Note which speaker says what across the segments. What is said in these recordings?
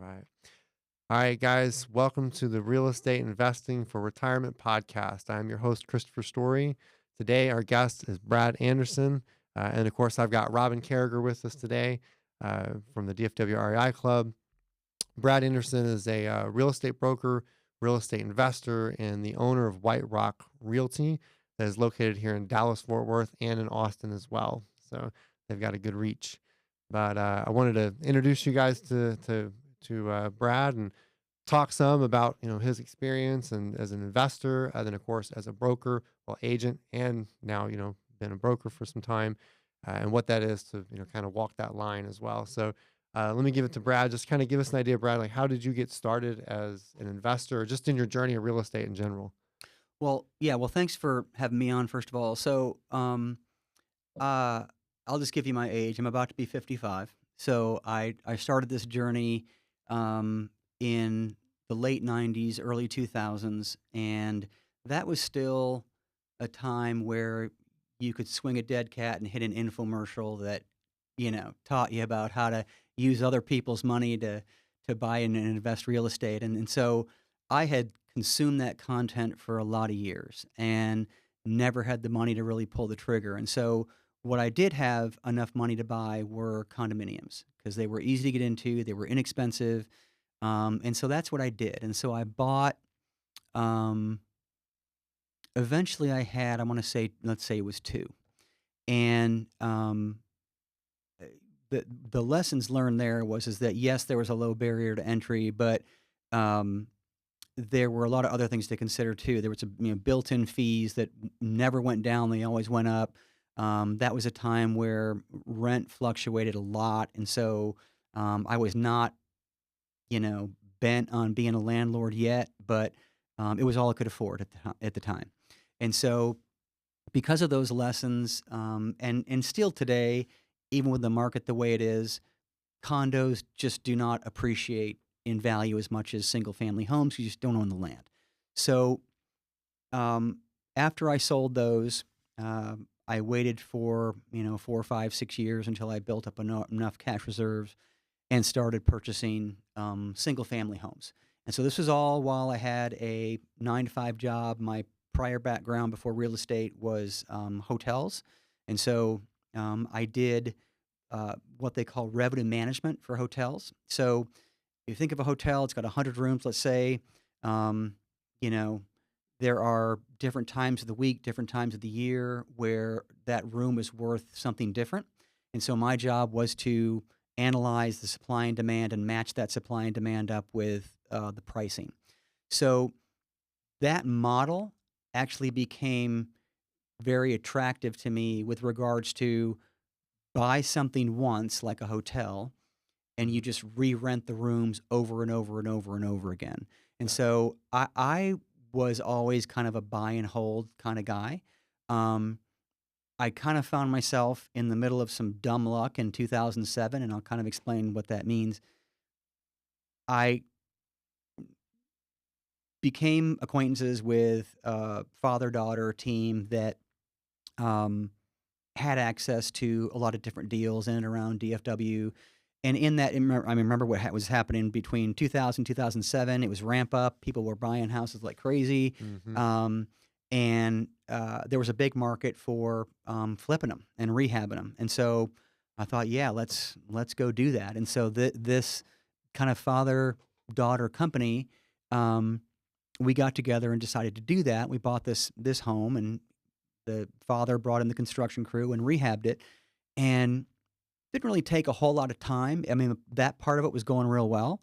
Speaker 1: right. All right, guys. Welcome to the Real Estate Investing for Retirement podcast. I'm your host, Christopher Story. Today, our guest is Brad Anderson. And of course, I've got Robin Carriger with us today from the DFW REI Club. Brad Anderson is a real estate broker, real estate investor, and the owner of White Rock Realty that is located here in Dallas, Fort Worth, and in Austin as well. So they've got a good reach. But I wanted to introduce you guys to Brad and talk some about his experience and as an investor, and then of course as a broker, well agent, and now been a broker for some time, and what that is to kind of walk that line as well. So let me give it to Brad. Just kind of give us an idea, Brad. Like, how did you get started as an investor, or just in your journey of real estate in general?
Speaker 2: Well, yeah. Well, thanks for having me on, first of all. Uh, I'll just give you my age. I'm about to be 55. So I started this journey in the late 90s, early 2000s, and that was still a time where you could swing a dead cat and hit an infomercial that taught you about how to use other people's money to buy and invest real estate, and so I had consumed that content for a lot of years and never had the money to really pull the trigger. And so what I did have enough money to buy were condominiums because they were easy to get into, they were inexpensive, and so that's what I did. And so I bought. Eventually, I had, I want to say, let's say it was two, and the lessons learned there is that yes, there was a low barrier to entry, but there were a lot of other things to consider too. There was built-in fees that never went down; they always went up. That was a time where rent fluctuated a lot, and so I was not, bent on being a landlord yet, but it was all I could afford at the time. And so, because of those lessons, and still today, even with the market the way it is, condos just do not appreciate in value as much as single family homes. You just don't own the land. So after I sold those, I waited for 4, 5, 6 years until I built up enough cash reserves and started purchasing single family homes. And so this was all while I had a 9 to 5 job. My prior background before real estate was hotels. And so I did what they call revenue management for hotels. So if you think of a hotel, it's got 100 rooms, let's say. There are different times of the week, different times of the year where that room is worth something different. And so my job was to analyze the supply and demand and match that supply and demand up with the pricing. So that model actually became very attractive to me with regards to buy something once, like a hotel, and you just re-rent the rooms over and over and over and over again. And so I was always kind of a buy and hold kind of guy. I kind of found myself in the middle of some dumb luck in 2007, and I'll kind of explain what that means. I became acquaintances with a father-daughter team that had access to a lot of different deals in and around DFW. And in that, I remember what was happening between 2000 2007. It was ramp up. People were buying houses like crazy.
Speaker 1: Mm-hmm.
Speaker 2: And there was a big market for flipping them and rehabbing them. And so I thought, yeah, let's go do that. And so this kind of father-daughter company, we got together and decided to do that. We bought this home, and the father brought in the construction crew and rehabbed it. And didn't really take a whole lot of time. I mean, that part of it was going real well.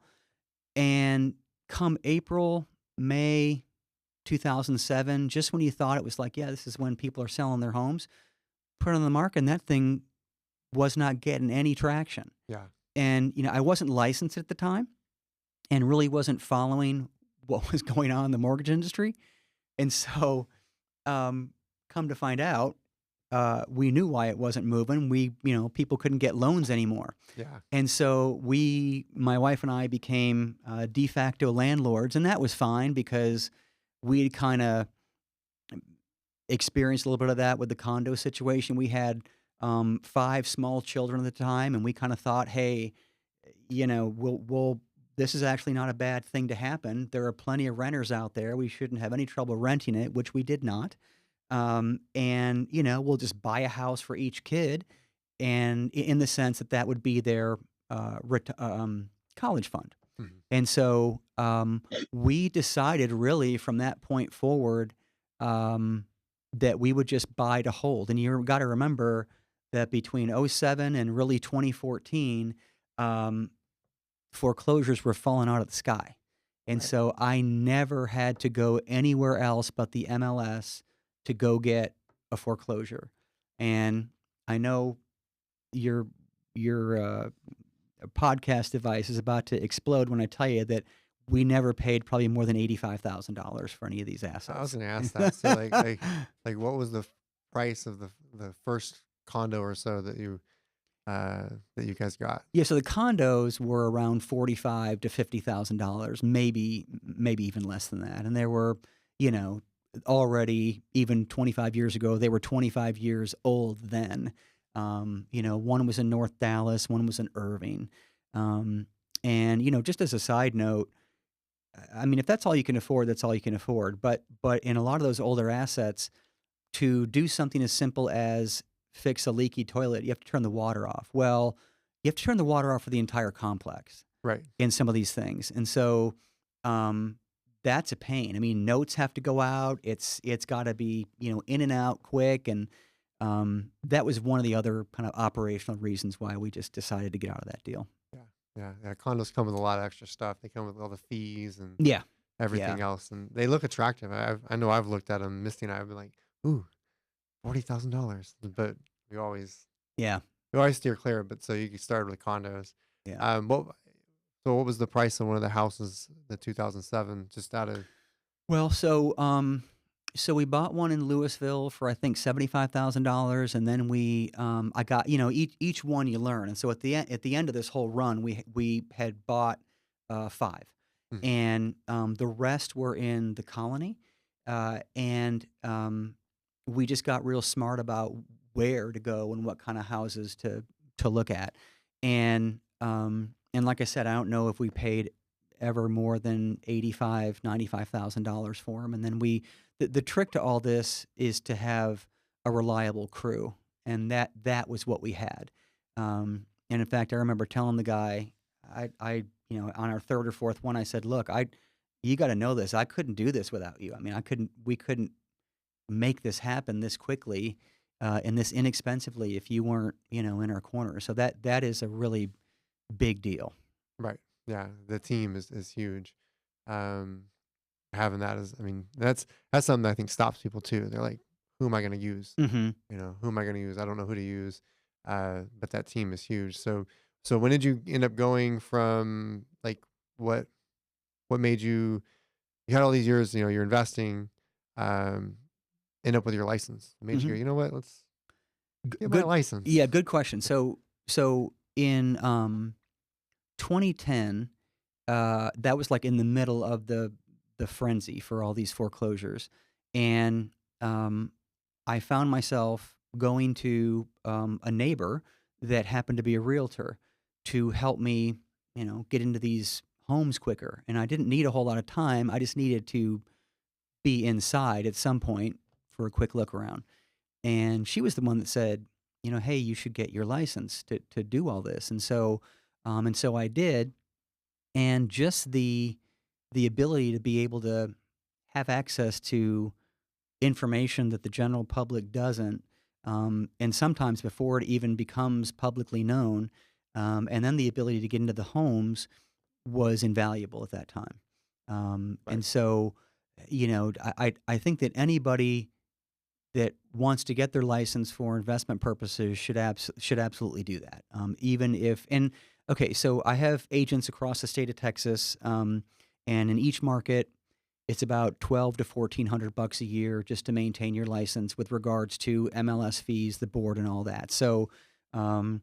Speaker 2: And come April, May 2007, just when you thought it was like, yeah, this is when people are selling their homes, put it on the market, and that thing was not getting any traction.
Speaker 1: Yeah.
Speaker 2: And, I wasn't licensed at the time and really wasn't following what was going on in the mortgage industry. And so, come to find out, we knew why it wasn't moving. People couldn't get loans anymore.
Speaker 1: Yeah.
Speaker 2: And so my wife and I became de facto landlords, and that was fine because we kind of experienced a little bit of that with the condo situation. We had 5 small children at the time, and we kind of thought, hey, we'll this is actually not a bad thing to happen. There are plenty of renters out there. We shouldn't have any trouble renting it, which we did not. And we'll just buy a house for each kid, and in the sense that that would be their college fund.
Speaker 1: Mhm.
Speaker 2: And so we decided really from that point forward um, that we would just buy to hold. And you got to remember that between '07 and really 2014, um, foreclosures were falling out of the sky. And
Speaker 1: Right.
Speaker 2: so I never had to go anywhere else but the MLS to go get a foreclosure. And I know your podcast device is about to explode when I tell you that we never paid probably more than $85,000 for any of these
Speaker 1: I was
Speaker 2: assets.
Speaker 1: gonna ask that. So like what was the price of the first condo or so that you guys got?
Speaker 2: Yeah, so the condos were around 45 to $50,000, maybe even less than that. And there were, you know, already even 25 years ago, they were 25 years old then. One was in North Dallas, one was in Irving. Um, and just as a side note, I mean, if that's all you can afford, that's all you can afford. But in a lot of those older assets, to do something as simple as fix a leaky toilet, you have to turn the water off. Well, you have to turn the water off for the entire complex
Speaker 1: Right.
Speaker 2: in some of these things, and so um, that's a pain. I mean, notes have to go out. It's got to be in and out quick, and that was one of the other kind of operational reasons why we just decided to get out of that deal.
Speaker 1: Yeah. Yeah. Yeah. Condos come with a lot of extra stuff. They come with all the fees and
Speaker 2: Yeah, yeah,
Speaker 1: everything else, and they look attractive. I know I've looked at them. Misty and I have been like, ooh, $40,000, but we always
Speaker 2: yeah,
Speaker 1: we always steer clear. But so you started with condos.
Speaker 2: yeah.
Speaker 1: What so what was the price of one of the houses, the 2007, just out of?
Speaker 2: Well, so we bought one in Louisville for I think $75,000, and then I got each one you learn, and so at the end of this whole run, we had bought five,
Speaker 1: Mhm.
Speaker 2: and the rest were in the colony, and we just got real smart about where to go and what kind of houses to look at, and like I said, I don't know if we paid ever more than 85, $95,000 for them. And then the trick to all this is to have a reliable crew, and that was what we had. And in fact, I remember telling the guy, on our third or fourth one, I said, "Look, you got to know this. I couldn't do this without you. I mean, we couldn't make this happen this quickly." And this inexpensively if you weren't, in our corner. So that is a really big deal.
Speaker 1: Right. Yeah. The team is huge. Um, Having that is, I mean, that's something that I think stops people too. They're like, who am I going to use?
Speaker 2: Hmm.
Speaker 1: Who am I going to use? I don't know who to use. But that team is huge. So when did you end up going from like what what made you had all these years, you're investing, um, end up with your license? What made you go,
Speaker 2: Hmm.
Speaker 1: you know what? Let's get my
Speaker 2: Good.
Speaker 1: license.
Speaker 2: Yeah, good question. So in 2010, that was like in the middle of the frenzy for all these foreclosures, and um, I found myself going to a neighbor that happened to be a realtor to help me, get into these homes quicker. And I didn't need a whole lot of time. I just needed to be inside at some point for a quick look around. And she was the one that said, hey, you should get your license to do all this. And so I did. And just the ability to be able to have access to information that the general public doesn't, and sometimes before it even becomes publicly known, and then the ability to get into the homes was invaluable at that time.
Speaker 1: Right.
Speaker 2: And so, I think that anybody that wants to get their license for investment purposes should absolutely do that. Even if and okay, so I have agents across the state of Texas, and in each market, it's about 12 to $1,400 a year just to maintain your license with regards to MLS fees, the board, and all that. So, um,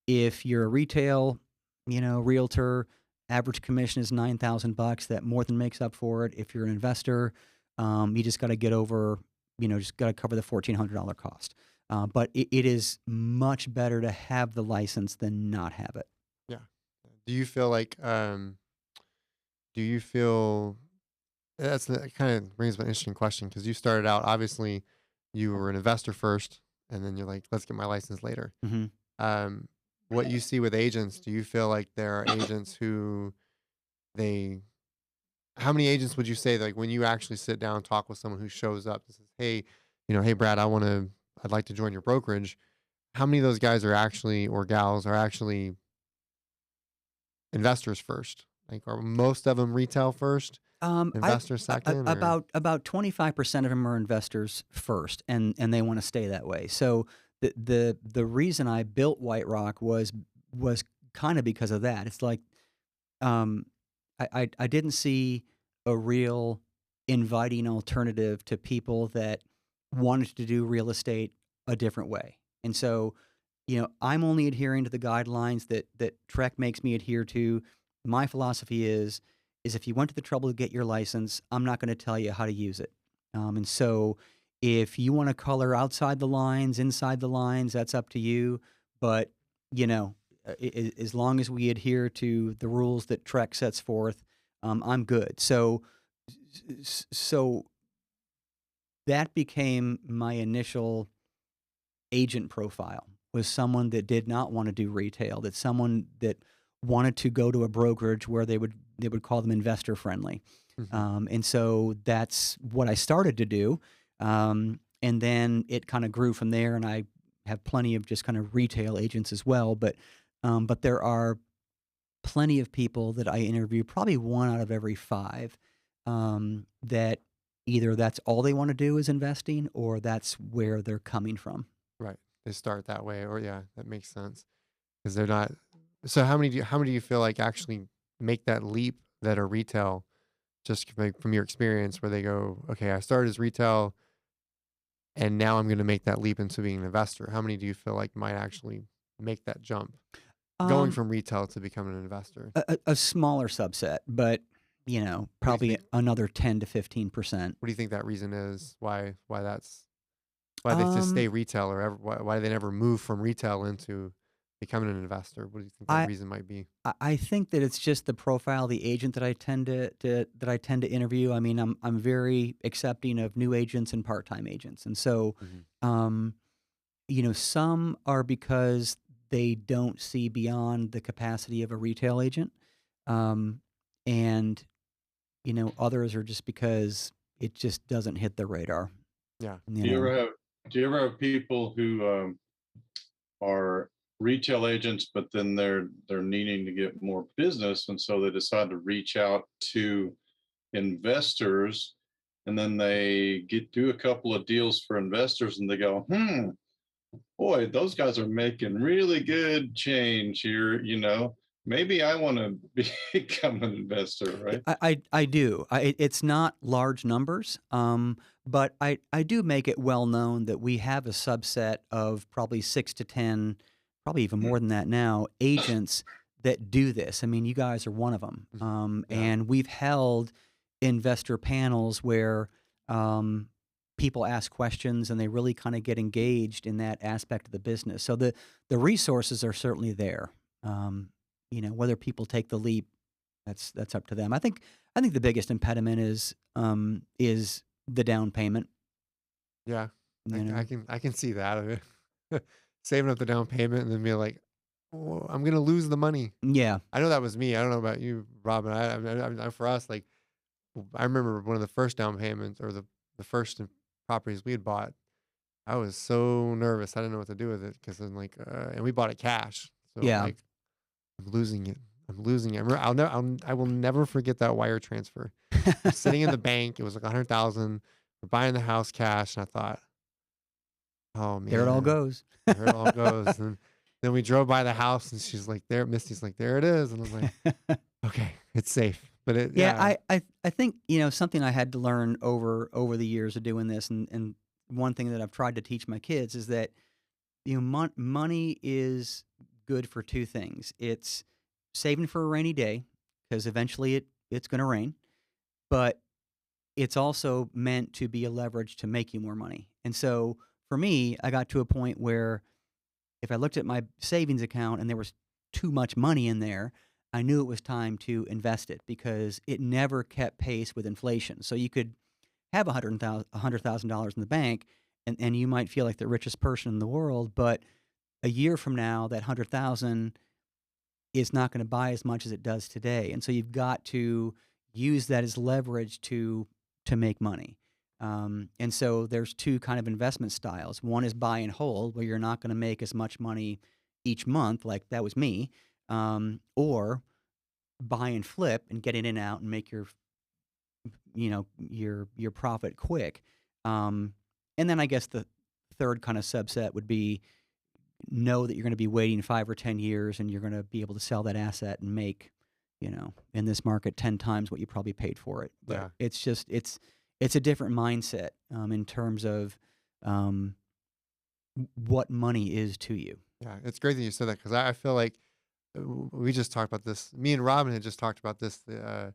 Speaker 2: if you're a retail, realtor, average commission is $9,000. That more than makes up for it. If you're an investor, you just got to get over, just got to cover the $1,400 cost. But it is much better to have the license than not have it.
Speaker 1: Yeah. Do you feel like do you feel that kind of brings up an interesting question because you started out obviously you were an investor first, and then you're like, let's get my license later.
Speaker 2: Hmm.
Speaker 1: Um, what you see with agents, do you feel like there are agents who they how many agents would you say, like, when you actually sit down and talk with someone who shows up and says, "Hey, hey, Brad, I'd like to join your brokerage." How many of those guys are actually or gals are actually investors first? Like, are most of them retail first,
Speaker 2: I
Speaker 1: investors second, or
Speaker 2: about 25% of them are investors first, and they want to stay that way. So the reason I built White Rock was kind of because of that. It's like um, I didn't see a real inviting alternative to people that wanted to do real estate a different way. And so, I'm only adhering to the guidelines that Trek makes me adhere to. My philosophy is if you went to the trouble to get your license, I'm not going to tell you how to use it. And so, if you want to color outside the lines, inside the lines, that's up to you. But you know, as long as we adhere to the rules that Trek sets forth, I'm good. So that became my initial agent profile, was someone that did not want to do retail, that someone that wanted to go to a brokerage where they would call them investor friendly.
Speaker 1: Mhm.
Speaker 2: And so that's what I started to do. And then it kind of grew from there, and I have plenty of just kind of retail agents as well. But there are plenty of people that I interview, probably one out of every five, that either that's all they want to do is investing, or that's where they're coming from.
Speaker 1: Right? They start that way, or yeah, that makes sense because they're not. So how many do you feel like actually make that leap that are retail? Just from your experience, where they go, okay, I started as retail, and now I'm going to make that leap into being an investor. How many do you feel like might actually make that jump, going
Speaker 2: Um,
Speaker 1: from retail to becoming an investor?
Speaker 2: a smaller subset, but
Speaker 1: What do you
Speaker 2: probably
Speaker 1: think?
Speaker 2: another 10 to 15%.
Speaker 1: What do you think that reason is? Why they just
Speaker 2: Um,
Speaker 1: stay retail, or why they never move from retail into becoming an investor? What do you think that
Speaker 2: I
Speaker 1: reason might be?
Speaker 2: I think that it's just the profile of the agent that I tend to interview. I mean, I'm very accepting of new agents and part time agents, and so
Speaker 1: Hmm.
Speaker 2: um, some are because they don't see beyond the capacity of a retail agent, um, and others are just because it just doesn't hit the radar.
Speaker 1: Yeah.
Speaker 2: You
Speaker 3: Do you
Speaker 2: know,
Speaker 3: ever have do you ever have people who are retail agents, but then they're needing to get more business, and so they decide to reach out to investors, and then they do a couple of deals for investors, and they go, boy, those guys are making really good change here. Maybe I want to become an investor,
Speaker 2: yeah,
Speaker 3: right?
Speaker 2: I do. It's not large numbers, but I do make it well known that we have a subset of probably 6 to 10, probably even more than that now, agents that do this. I mean, you guys are one of them,
Speaker 1: Hmm. Yeah.
Speaker 2: and we've held investor panels where people ask questions and they really kind of get engaged in that aspect of the business. So the resources are certainly there. Um, whether people take the leap, that's up to them. I think the biggest impediment is the down payment.
Speaker 1: Yeah. I,
Speaker 2: You
Speaker 1: c- I
Speaker 2: know,
Speaker 1: can I can see that. I mean, saving up the down payment and then being like, oh, I'm gonna lose the money.
Speaker 2: yeah,
Speaker 1: I know that was me. I don't know about you, Robin. For us, like, I remember one of the first down payments, or the first properties we had bought. I was so nervous. I didn't know what to do with it because I'm like, and we bought it cash. So I'm
Speaker 2: yeah.
Speaker 1: like, I'm losing it. I'm losing it. I will never forget that wire transfer. I'm sitting in the bank. It was like 100,000. We're buying the house cash, and I thought, oh
Speaker 2: There it all
Speaker 1: man,
Speaker 2: goes.
Speaker 1: there it all goes. And then we drove by the house, and she's like, there. Misty's like, there it is. And I was like, okay, it's safe. But
Speaker 2: Yeah,
Speaker 1: yeah,
Speaker 2: I think something I had to learn over the years of doing this, and one thing that I've tried to teach my kids is that money is good for two things. It's saving for a rainy day, because eventually it's going to rain, but it's also meant to be a leverage to make you more money. And so for me, I got to a point where if I looked at my savings account and there was too much money in there, I knew it was time to invest it because it never kept pace with inflation. So you could have $100,000 in the bank, and you might feel like the richest person in the world, but a year from now, that 100,000 is not going to buy as much as it does today. And so you've got to use that as leverage to make money. And so there's two kind of investment styles. One is buy and hold, where you're not going to make as much money each month, like that was me, or buy and flip and get in and out and make your profit quick. And then I guess the third kind of subset would be know that you're going to be waiting 5 or 10 years and you're going to be able to sell that asset and make, in this market 10 times what you probably paid for it. But
Speaker 1: Yeah.
Speaker 2: it's a different mindset in terms of what money is to you.
Speaker 1: Yeah. It's great that you said that because I feel like we just talked about this. Me and Robin had just talked about this the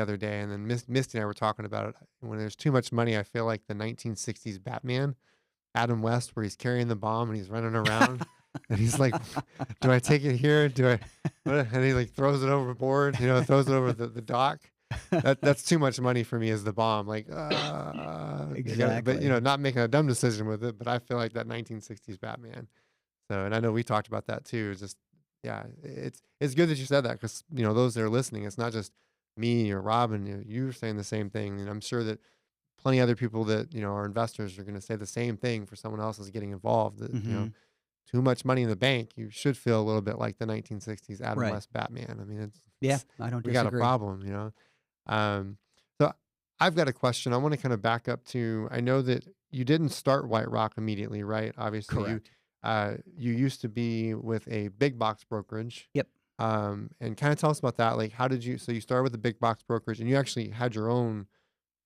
Speaker 1: other day, and then Misty and I were talking about it. When there's too much money, I feel like the 1960s Batman, Adam West, where he's carrying the bomb and he's running around, and he's like, "Do I take it here? Do I?" And he like throws it overboard, throws it over the dock. That's too much money for me as the bomb. Like, but
Speaker 2: Exactly.
Speaker 1: not making a dumb decision with it. But I feel like that 1960s Batman. So, and I know we talked about that too. It's just, yeah, it's good that you said that because those that are listening, it's not just me or Robin. You're saying the same thing, and I'm sure that plenty of other people that are investors are going to say the same thing for someone else is getting involved. That
Speaker 2: Hmm.
Speaker 1: too much money in the bank, you should feel a little bit like the 1960s Adam
Speaker 2: Right.
Speaker 1: West Batman. I mean,
Speaker 2: Yeah, I don't
Speaker 1: we got a
Speaker 2: disagree.
Speaker 1: problem. Um, so I've got a question. I want to kind of back up to. I know that you didn't start White Rock immediately, right? Obviously, you
Speaker 2: Correct.
Speaker 1: you used to be with a big box brokerage.
Speaker 2: Yep.
Speaker 1: And kind of tell us about that. Like, how did you? So you started with the big box brokerage, and you actually had your own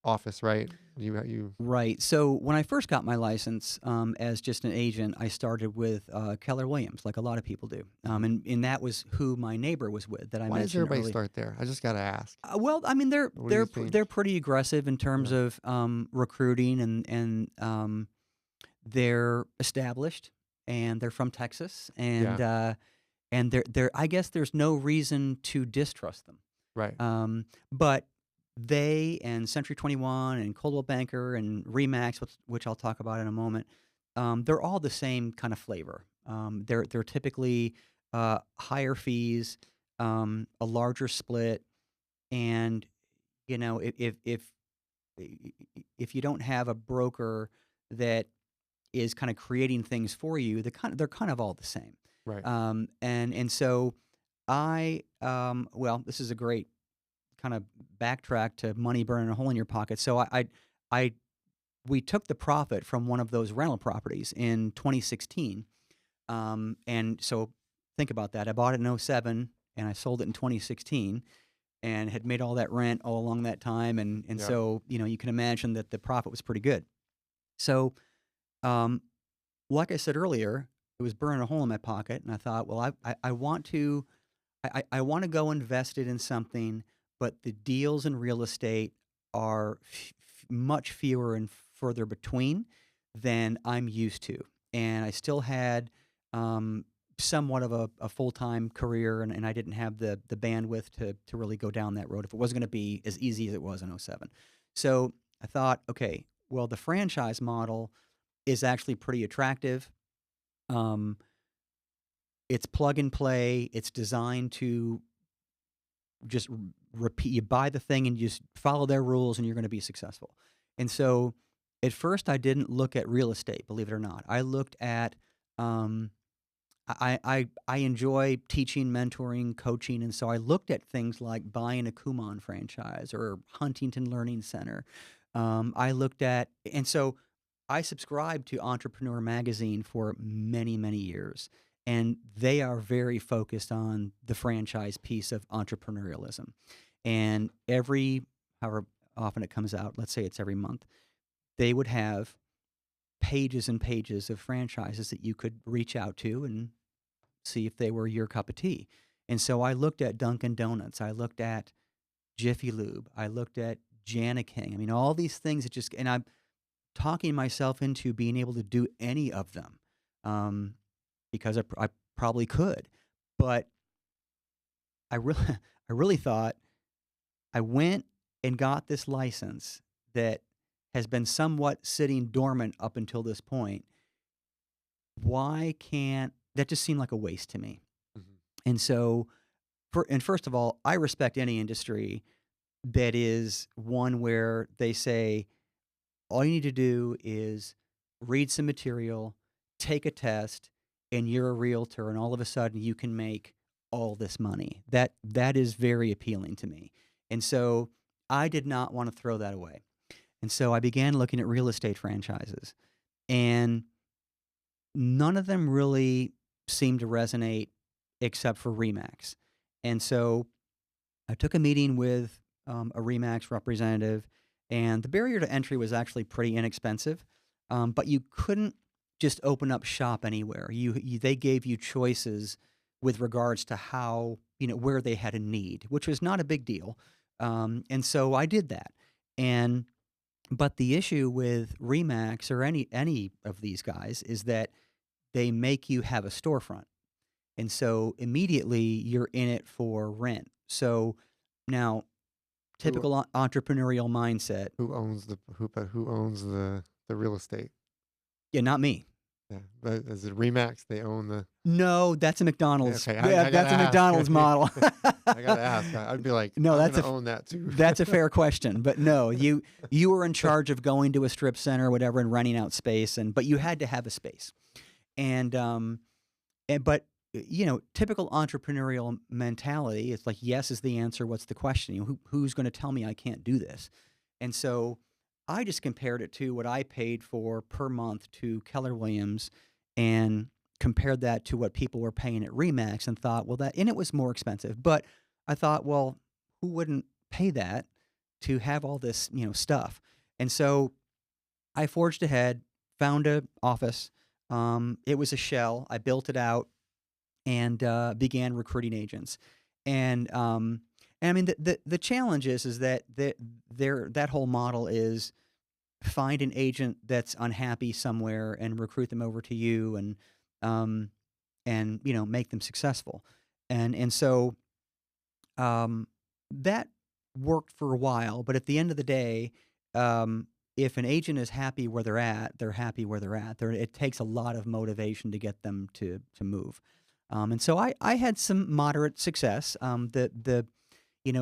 Speaker 1: office, right? You.
Speaker 2: Right. So when I first got my license as just an agent, I started with Keller Williams, like a lot of people do, and that was who my neighbor was with that I
Speaker 1: Why does
Speaker 2: mentioned
Speaker 1: everybody
Speaker 2: earlier.
Speaker 1: start there? I just got to ask.
Speaker 2: Well, I mean, they're
Speaker 1: What do you
Speaker 2: they're
Speaker 1: think?
Speaker 2: they're pretty aggressive in terms
Speaker 1: Yeah.
Speaker 2: of recruiting, and they're established, and they're from Texas,
Speaker 1: Yeah.
Speaker 2: and they're I guess there's no reason to distrust them.
Speaker 1: Right.
Speaker 2: But they and Century 21 and Coldwell Banker and Remax, which I'll talk about in a moment, they're all the same kind of flavor. They're typically higher fees, a larger split, and if you don't have a broker that is kind of creating things for you, they're kind of all the same.
Speaker 1: Right.
Speaker 2: And so well, this is a great kind of backtrack to money burning a hole in your pocket. So I we took the profit from one of those rental properties in 2016. And so think about that. I bought it in '07 and I sold it in 2016 and had made all that rent all along that time. And
Speaker 1: Yeah.
Speaker 2: so, you can imagine that the profit was pretty good. So, um, like I said earlier, it was burning a hole in my pocket. And I thought, well, I want to, I want to go invest it in something, but the deals in real estate are much fewer and further between than I'm used to. And I still had somewhat of a full time career, and I didn't have the bandwidth to really go down that road if it wasn't going to be as easy as it was in '07. So I thought, okay, well, the franchise model is actually pretty attractive. Um, it's plug and play. It's designed to just repeat. You buy the thing and you just follow their rules, and you're going to be successful. And so, at first, I didn't look at real estate. Believe it or not, I looked at. I enjoy teaching, mentoring, coaching, and so I looked at things like buying a Kumon franchise or Huntington Learning Center. I looked at, and so I subscribed to Entrepreneur Magazine for many, many years, and they are very focused on the franchise piece of entrepreneurialism. And however often it comes out, let's say it's every month, they would have pages and pages of franchises that you could reach out to and see if they were your cup of tea. And so I looked at Dunkin' Donuts, I looked at Jiffy Lube, I looked at Jana King. I mean, all these things that and I'm talking myself into being able to do any of them because I probably could. But I really, I really thought I went and got this license that has been somewhat sitting dormant up until this point. Why can't that just seemed like a waste to me?
Speaker 1: Mhm.
Speaker 2: And so, first of all, I respect any industry that is one where they say all you need to do is read some material, take a test, and you're a realtor, and all of a sudden you can make all this money. That is very appealing to me. And so I did not want to throw that away. And so I began looking at real estate franchises, and none of them really seemed to resonate except for Remax. And so I took a meeting with a Remax representative, and the barrier to entry was actually pretty inexpensive, but you couldn't just open up shop anywhere. They gave you choices with regards to how where they had a need, which was not a big deal, and so I did that. And but the issue with Remax or any of these guys is that they make you have a storefront. And so immediately you're in it for rent. So now,
Speaker 1: Who
Speaker 2: typical entrepreneurial mindset.
Speaker 1: who owns the real estate?
Speaker 2: Yeah, not me.
Speaker 1: Yeah, but is it Remax? They own the.
Speaker 2: No, that's a McDonald's.
Speaker 1: Okay,
Speaker 2: Yeah,
Speaker 1: I
Speaker 2: that's
Speaker 1: gotta
Speaker 2: a
Speaker 1: ask.
Speaker 2: McDonald's model.
Speaker 1: I gotta ask. I'd be like,
Speaker 2: No,
Speaker 1: I'm
Speaker 2: that's
Speaker 1: gonna own that too.
Speaker 2: that's a fair question. But no, you were in charge of going to a strip center or whatever and renting out space, but you had to have a space. And but typical entrepreneurial mentality, it's like yes is the answer, what's the question? Who's going to tell me I can't do this? And so I just compared it to what I paid for per month to Keller Williams and compared that to what people were paying at Remax and thought, well, and it was more expensive, but I thought, well, who wouldn't pay that to have all this, stuff? And so I forged ahead, found a office. It was a shell. I built it out and began recruiting agents. And I mean, the challenge is that that whole model is find an agent that's unhappy somewhere and recruit them over to you um, and make them successful. And so um, that worked for a while, but at the end of the day, if an agent is happy where they're at, they're happy where they're at. It takes a lot of motivation to get them to move. And so I had some moderate success. The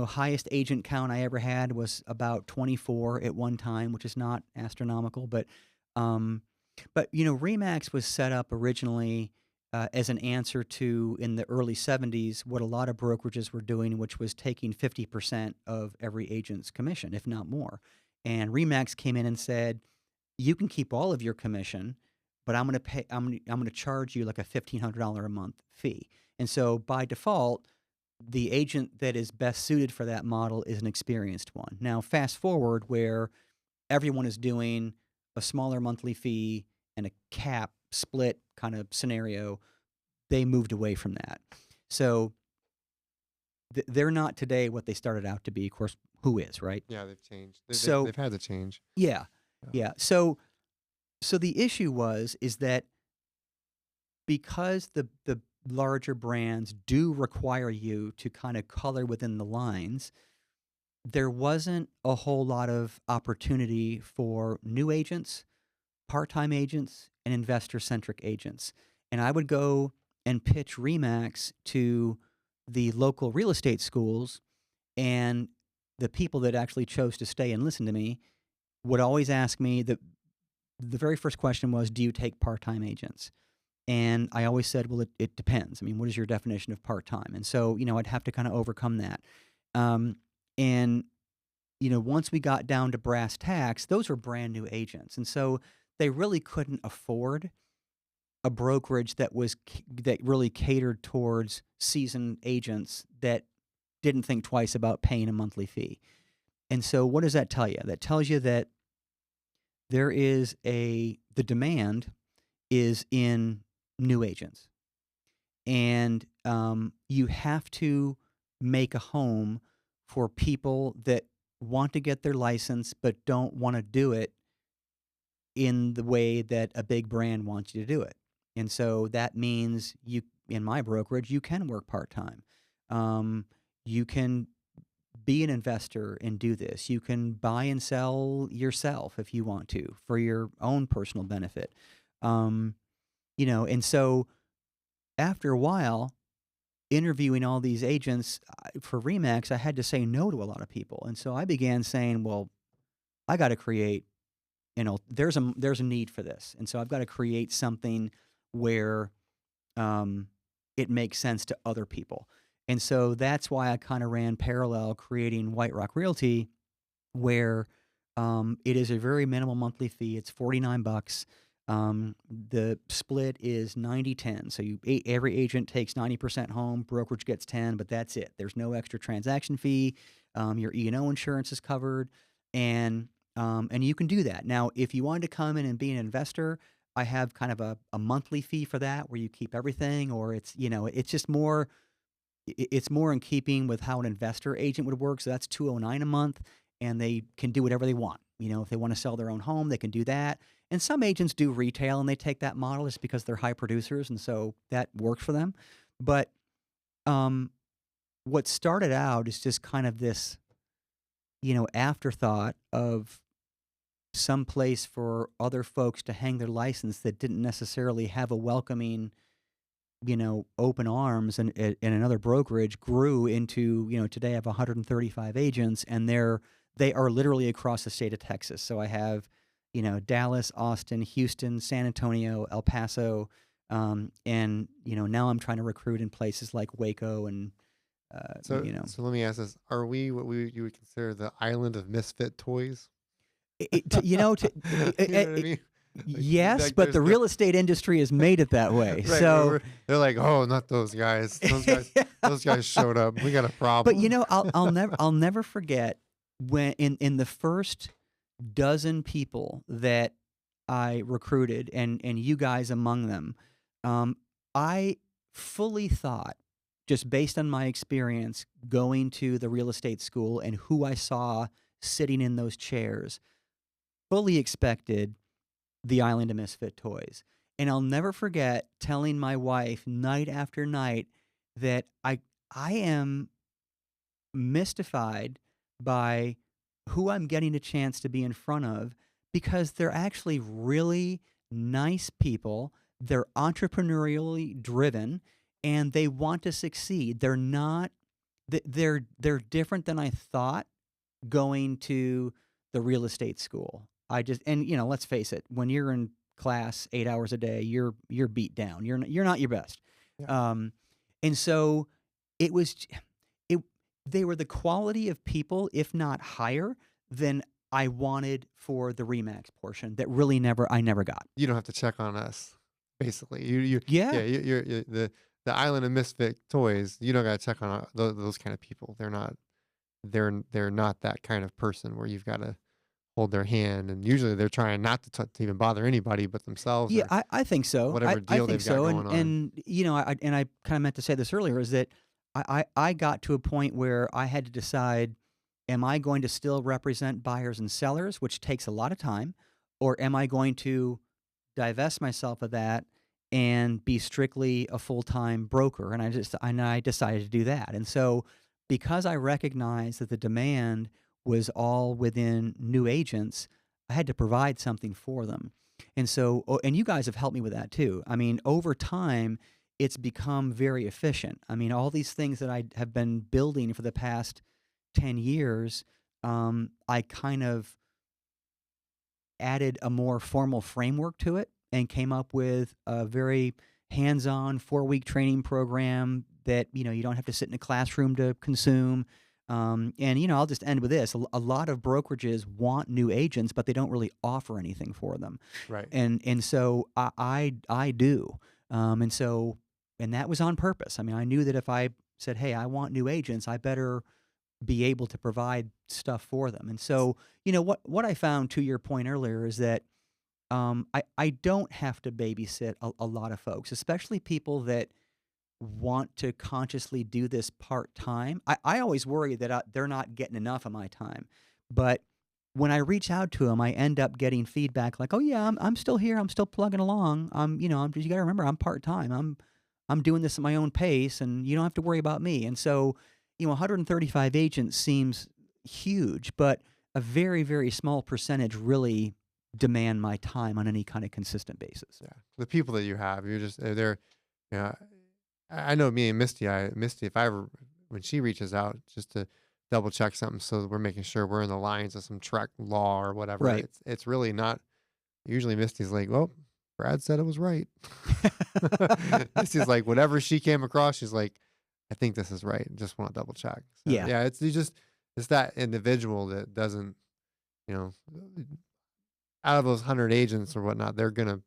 Speaker 2: highest agent count I ever had was about 24 at one time, which is not astronomical, um, but Remax was set up originally as an answer to in the early 70s what a lot of brokerages were doing, which was taking 50% of every agent's commission, if not more. And Remax came in and said, "You can keep all of your commission, but I'm going to pay. I'm going to charge you like a $1,500 a month fee." And so by default, the agent that is best suited for that model is an experienced one. Now, fast forward where everyone is doing a smaller monthly fee and a cap split kind of scenario, they moved away from that. So they're not today what they started out to be. Of course, who is, right?
Speaker 1: Yeah, they've changed.
Speaker 2: So
Speaker 1: They've had to change.
Speaker 2: yeah,
Speaker 1: Yeah.
Speaker 2: yeah. So the issue is that because the larger brands do require you to kind of color within the lines, there wasn't a whole lot of opportunity for new agents, part-time agents, and investor-centric agents. And I would go and pitch Remax to the local real estate schools, and the people that actually chose to stay and listen to me would always ask me the very first question was, "Do you take part-time agents?" And I always said, "Well, it depends. I mean, what is your definition of part-time?" And so, I'd have to kind of overcome that. Um, and once we got down to brass tacks, those were brand new agents, and so they really couldn't afford a brokerage that really catered towards seasoned agents that didn't think twice about paying a monthly fee. And so, what does that tell you? That tells you that the demand is in new agents, and you have to make a home for people that want to get their license but don't want to do it in the way that a big brand wants you to do it. And so that means in my brokerage, you can work part time. Um, you can be an investor and do this. You can buy and sell yourself if you want to for your own personal benefit. Um, and so after a while, interviewing all these agents for Remax, I had to say no to a lot of people. And so I began saying, well, I got to create, there's a need for this. And so I've got to create something where um, it makes sense to other people. And so that's why I kind of ran parallel creating White Rock Realty, where it is a very minimal monthly fee. It's $49. The split is 90-10. So every agent takes 90% home, brokerage gets 10, but that's it. There's no extra transaction fee. Your E&O insurance is covered, and you can do that. Now, if you wanted to come in and be an investor, I have kind of a monthly fee for that, where you keep everything, or it's just more. It's more in keeping with how an investor agent would work. So that's $209 a month, and they can do whatever they want. If they want to sell their own home, they can do that. And some agents do retail, and they take that model just because they're high producers, and so that works for them. But um, what started out is just kind of this, afterthought of some place for other folks to hang their license that didn't necessarily have a welcoming, open arms, and another brokerage grew into, today I have 135 agents, and they are literally across the state of Texas. So I have, Dallas, Austin, Houston, San Antonio, El Paso, and now I'm trying to recruit in places like Waco and
Speaker 1: So, so let me ask this: Are we what you would consider the island of misfit toys?
Speaker 2: it, to, you know, to,
Speaker 1: You know what I mean?
Speaker 2: yes,
Speaker 1: Like
Speaker 2: but the
Speaker 1: there's no
Speaker 2: real estate industry has made it that way.
Speaker 1: right.
Speaker 2: So,
Speaker 1: They're like, oh, not those guys. Those guys showed up. We got a
Speaker 2: but
Speaker 1: problem.
Speaker 2: I'll never forget when in the first dozen people that I recruited, and you guys among them, I fully thought, just based on my experience going to the real estate school and who I saw sitting in those chairs, fully expected the island of misfit toys. And I'll never forget telling my wife night after night that I am mystified by who I'm getting a chance to be in front of, because they're actually really nice people. They're entrepreneurially driven, and they want to succeed. They're not they're different than I thought going to the real estate school. Let's face it, when you're in class 8 hours a day, you're beat down. You're not your best.
Speaker 1: Yeah.
Speaker 2: And so it was it they were the quality of people, if not higher, than I wanted for the Remax portion that really I never got.
Speaker 1: You don't have to check on us. Basically, you
Speaker 2: Yeah.
Speaker 1: yeah, you're the island of misfit toys. You don't got to check on those kind of people. They're not that kind of person where you've got to hold their hand, and usually they're trying not to to even bother anybody but themselves
Speaker 2: Yeah,
Speaker 1: or
Speaker 2: I think so.
Speaker 1: whatever
Speaker 2: I
Speaker 1: deal
Speaker 2: think
Speaker 1: they've got
Speaker 2: so.
Speaker 1: going on.
Speaker 2: I kind of meant to say this earlier, is that I got to a point where I had to decide, am I going to still represent buyers and sellers, which takes a lot of time, or am I going to divest myself of that and be strictly a full-time broker? And I decided to do that. And so, because I recognized that the demand was all within new agents, I had to provide something for them. And so, and you guys have helped me with that too. I mean, over time, it's become very efficient. I mean, all these things that I have been building for the past 10 years, I kind of added a more formal framework to it and came up with a very hands-on 4-week training program that you don't have to sit in a classroom to consume. I'll just end with this: a lot of brokerages want new agents, but they don't really offer anything for them.
Speaker 1: Right.
Speaker 2: And so I do. And that was on purpose. I mean, I knew that if I said, "Hey, I want new agents," I better be able to provide stuff for them. And so, what I found, to your point earlier, is that I don't have to babysit a lot of folks, especially people that want to consciously do this part time. I always worry that they're not getting enough of my time, but when I reach out to them, I end up getting feedback like, "Oh yeah, I'm still here. I'm still plugging along. You got to remember, I'm part time. I'm doing this at my own pace, and you don't have to worry about me. And so, 135 agents seems huge, but a very, very small percentage really demand my time on any kind of consistent basis.
Speaker 1: Yeah. The people that you have, you're just they're, you know, I know me and Misty, if I ever when she reaches out just to double check something, so that we're making sure we're in the lines of some Trek law or whatever.
Speaker 2: Right.
Speaker 1: It's really not. Usually Misty's like, well, Brad said it was right. Misty's like, whatever she came across, she's like, I think this is right. Just want to double check. So
Speaker 2: Yeah.
Speaker 1: yeah, it's that individual that doesn't, you know, out of those 100 agents or whatnot, they're gonna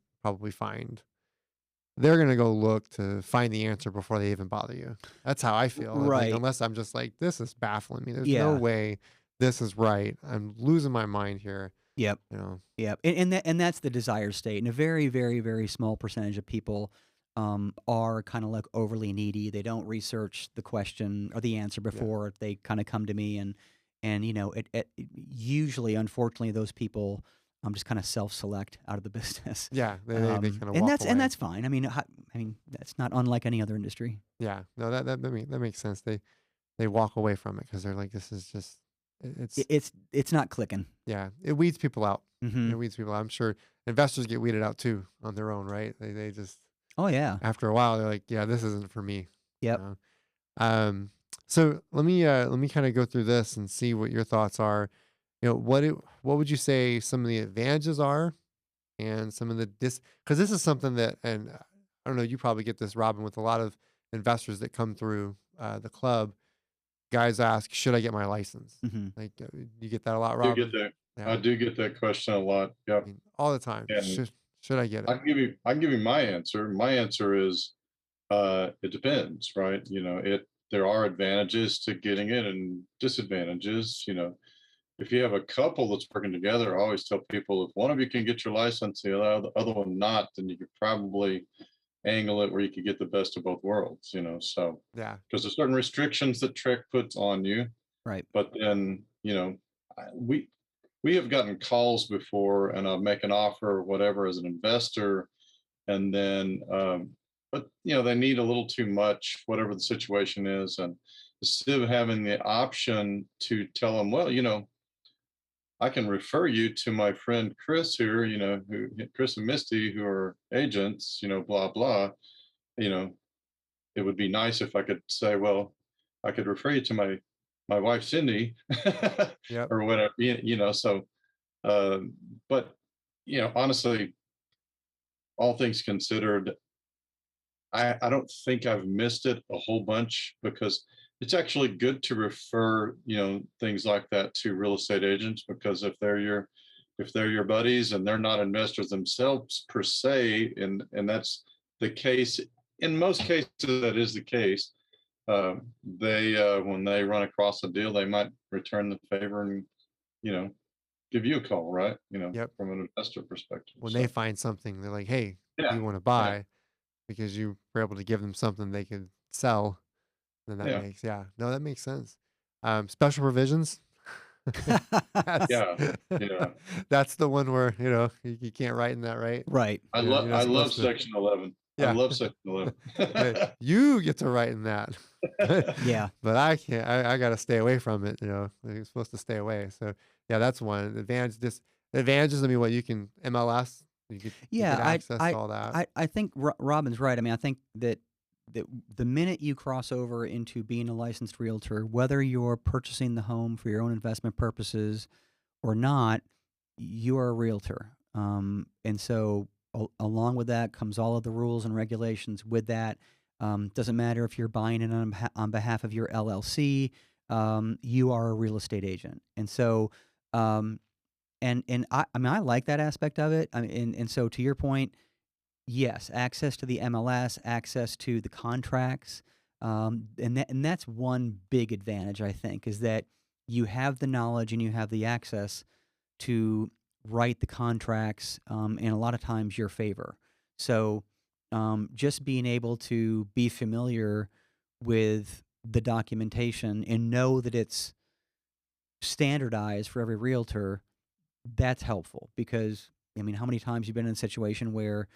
Speaker 1: go look to find the answer before they even bother you. That's how I feel. Like
Speaker 2: Right.
Speaker 1: unless I'm just like, this is baffling me. There's no
Speaker 2: Yeah.
Speaker 1: way this is right. I'm losing my mind here.
Speaker 2: Yep.
Speaker 1: You know.
Speaker 2: Yep. And that's the desired state. And a very, very, very small percentage of people are kind of like overly needy. They don't research the question or the answer
Speaker 1: Yeah.
Speaker 2: before they kind of come to me, and it usually, unfortunately, those people just kind of self-select out of the business.
Speaker 1: Yeah. They kind of
Speaker 2: And
Speaker 1: walk
Speaker 2: that's
Speaker 1: away.
Speaker 2: fine. I mean that's not unlike any other industry.
Speaker 1: Yeah. No, that makes sense. They walk away from it because they're like, this is just
Speaker 2: It's not clicking.
Speaker 1: yeah. It weeds people out.
Speaker 2: Hmm.
Speaker 1: It weeds people out. I'm sure investors get weeded out too on their own, right? They just
Speaker 2: Oh yeah.
Speaker 1: after a while they're like, yeah, this isn't for me. You
Speaker 2: Yep.
Speaker 1: know? So let me kind of go through this and see what your thoughts are. You know, what would you say some of the advantages are and some of the because this is something that and I don't know, you probably get this, Robin, with a lot of investors that come through the club. Guys ask, should I get my license?
Speaker 2: Hmm.
Speaker 1: Like you get that a lot,
Speaker 3: Do get
Speaker 1: Robin?
Speaker 3: that.
Speaker 1: Yeah,
Speaker 3: I do get that question a lot. Yeah.
Speaker 1: I mean, all the time.
Speaker 3: And
Speaker 1: Should I get it?
Speaker 3: I can give you my answer. My answer is it depends, right? There are advantages to getting it and disadvantages. If you have a couple that's working together, I always tell people if one of you can get your license, the other one not, then you could probably angle it where you could get the best of both worlds, so
Speaker 1: Yeah,
Speaker 3: because there's certain restrictions that Trek puts on you,
Speaker 2: Right.
Speaker 3: but then, we have gotten calls before and I'll make an offer or whatever as an investor, and then but they need a little too much, whatever the situation is, and instead of having the option to tell them, well, I can refer you to my friend Chris here, who Chris and Misty, who are agents, blah blah. you know it would be nice if I could say, well, I could refer you to my wife Cindy
Speaker 1: yep,
Speaker 3: or whatever, so uh, but honestly, all things considered, I don't think I've missed it a whole bunch, because it's actually good to refer, things like that to real estate agents, because if they're your buddies and they're not investors themselves per se, and that's the case in most cases, that is the case. They when they run across a deal, they might return the favor and you know give you a call, right?
Speaker 1: yep.
Speaker 3: From an investor perspective.
Speaker 1: When they
Speaker 3: So
Speaker 1: find something, they're like, hey, do
Speaker 3: yeah,
Speaker 1: you want to
Speaker 3: yeah,
Speaker 1: buy? Because you were able to give them something they could sell. Then
Speaker 3: yeah,
Speaker 1: no, that makes sense. Special provisions. that's
Speaker 3: yeah, yeah.
Speaker 1: that's the one where you can't write in that, right?
Speaker 2: Right.
Speaker 3: I
Speaker 1: You're
Speaker 3: love
Speaker 1: not
Speaker 3: I love
Speaker 1: supposed to.
Speaker 3: Section 11. I
Speaker 1: Yeah,
Speaker 3: love Section 11.
Speaker 1: you get to write in that,
Speaker 2: Yeah.
Speaker 1: but I can't. I got to stay away from it. You're supposed to stay away. So yeah, that's one advantage. Advantages. I mean, what you can MLS. You get
Speaker 2: Yeah, I
Speaker 1: access to
Speaker 2: I
Speaker 1: all that.
Speaker 2: I think Robin's right. I mean, I think that the minute you cross over into being a licensed realtor, whether you're purchasing the home for your own investment purposes or not, you are a realtor. And so along with that comes all of the rules and regulations with that. Doesn't matter if you're buying it on behalf of your LLC, you are a real estate agent. And so, um, and I mean, I like that aspect of it. I mean, and so to your point, yes, access to the MLS, access to the contracts, and that's one big advantage, I think, is that you have the knowledge and you have the access to write the contracts, in a lot of times your favor. So, just being able to be familiar with the documentation and know that it's standardized for every realtor, that's helpful because I mean, how many times you've been in a situation where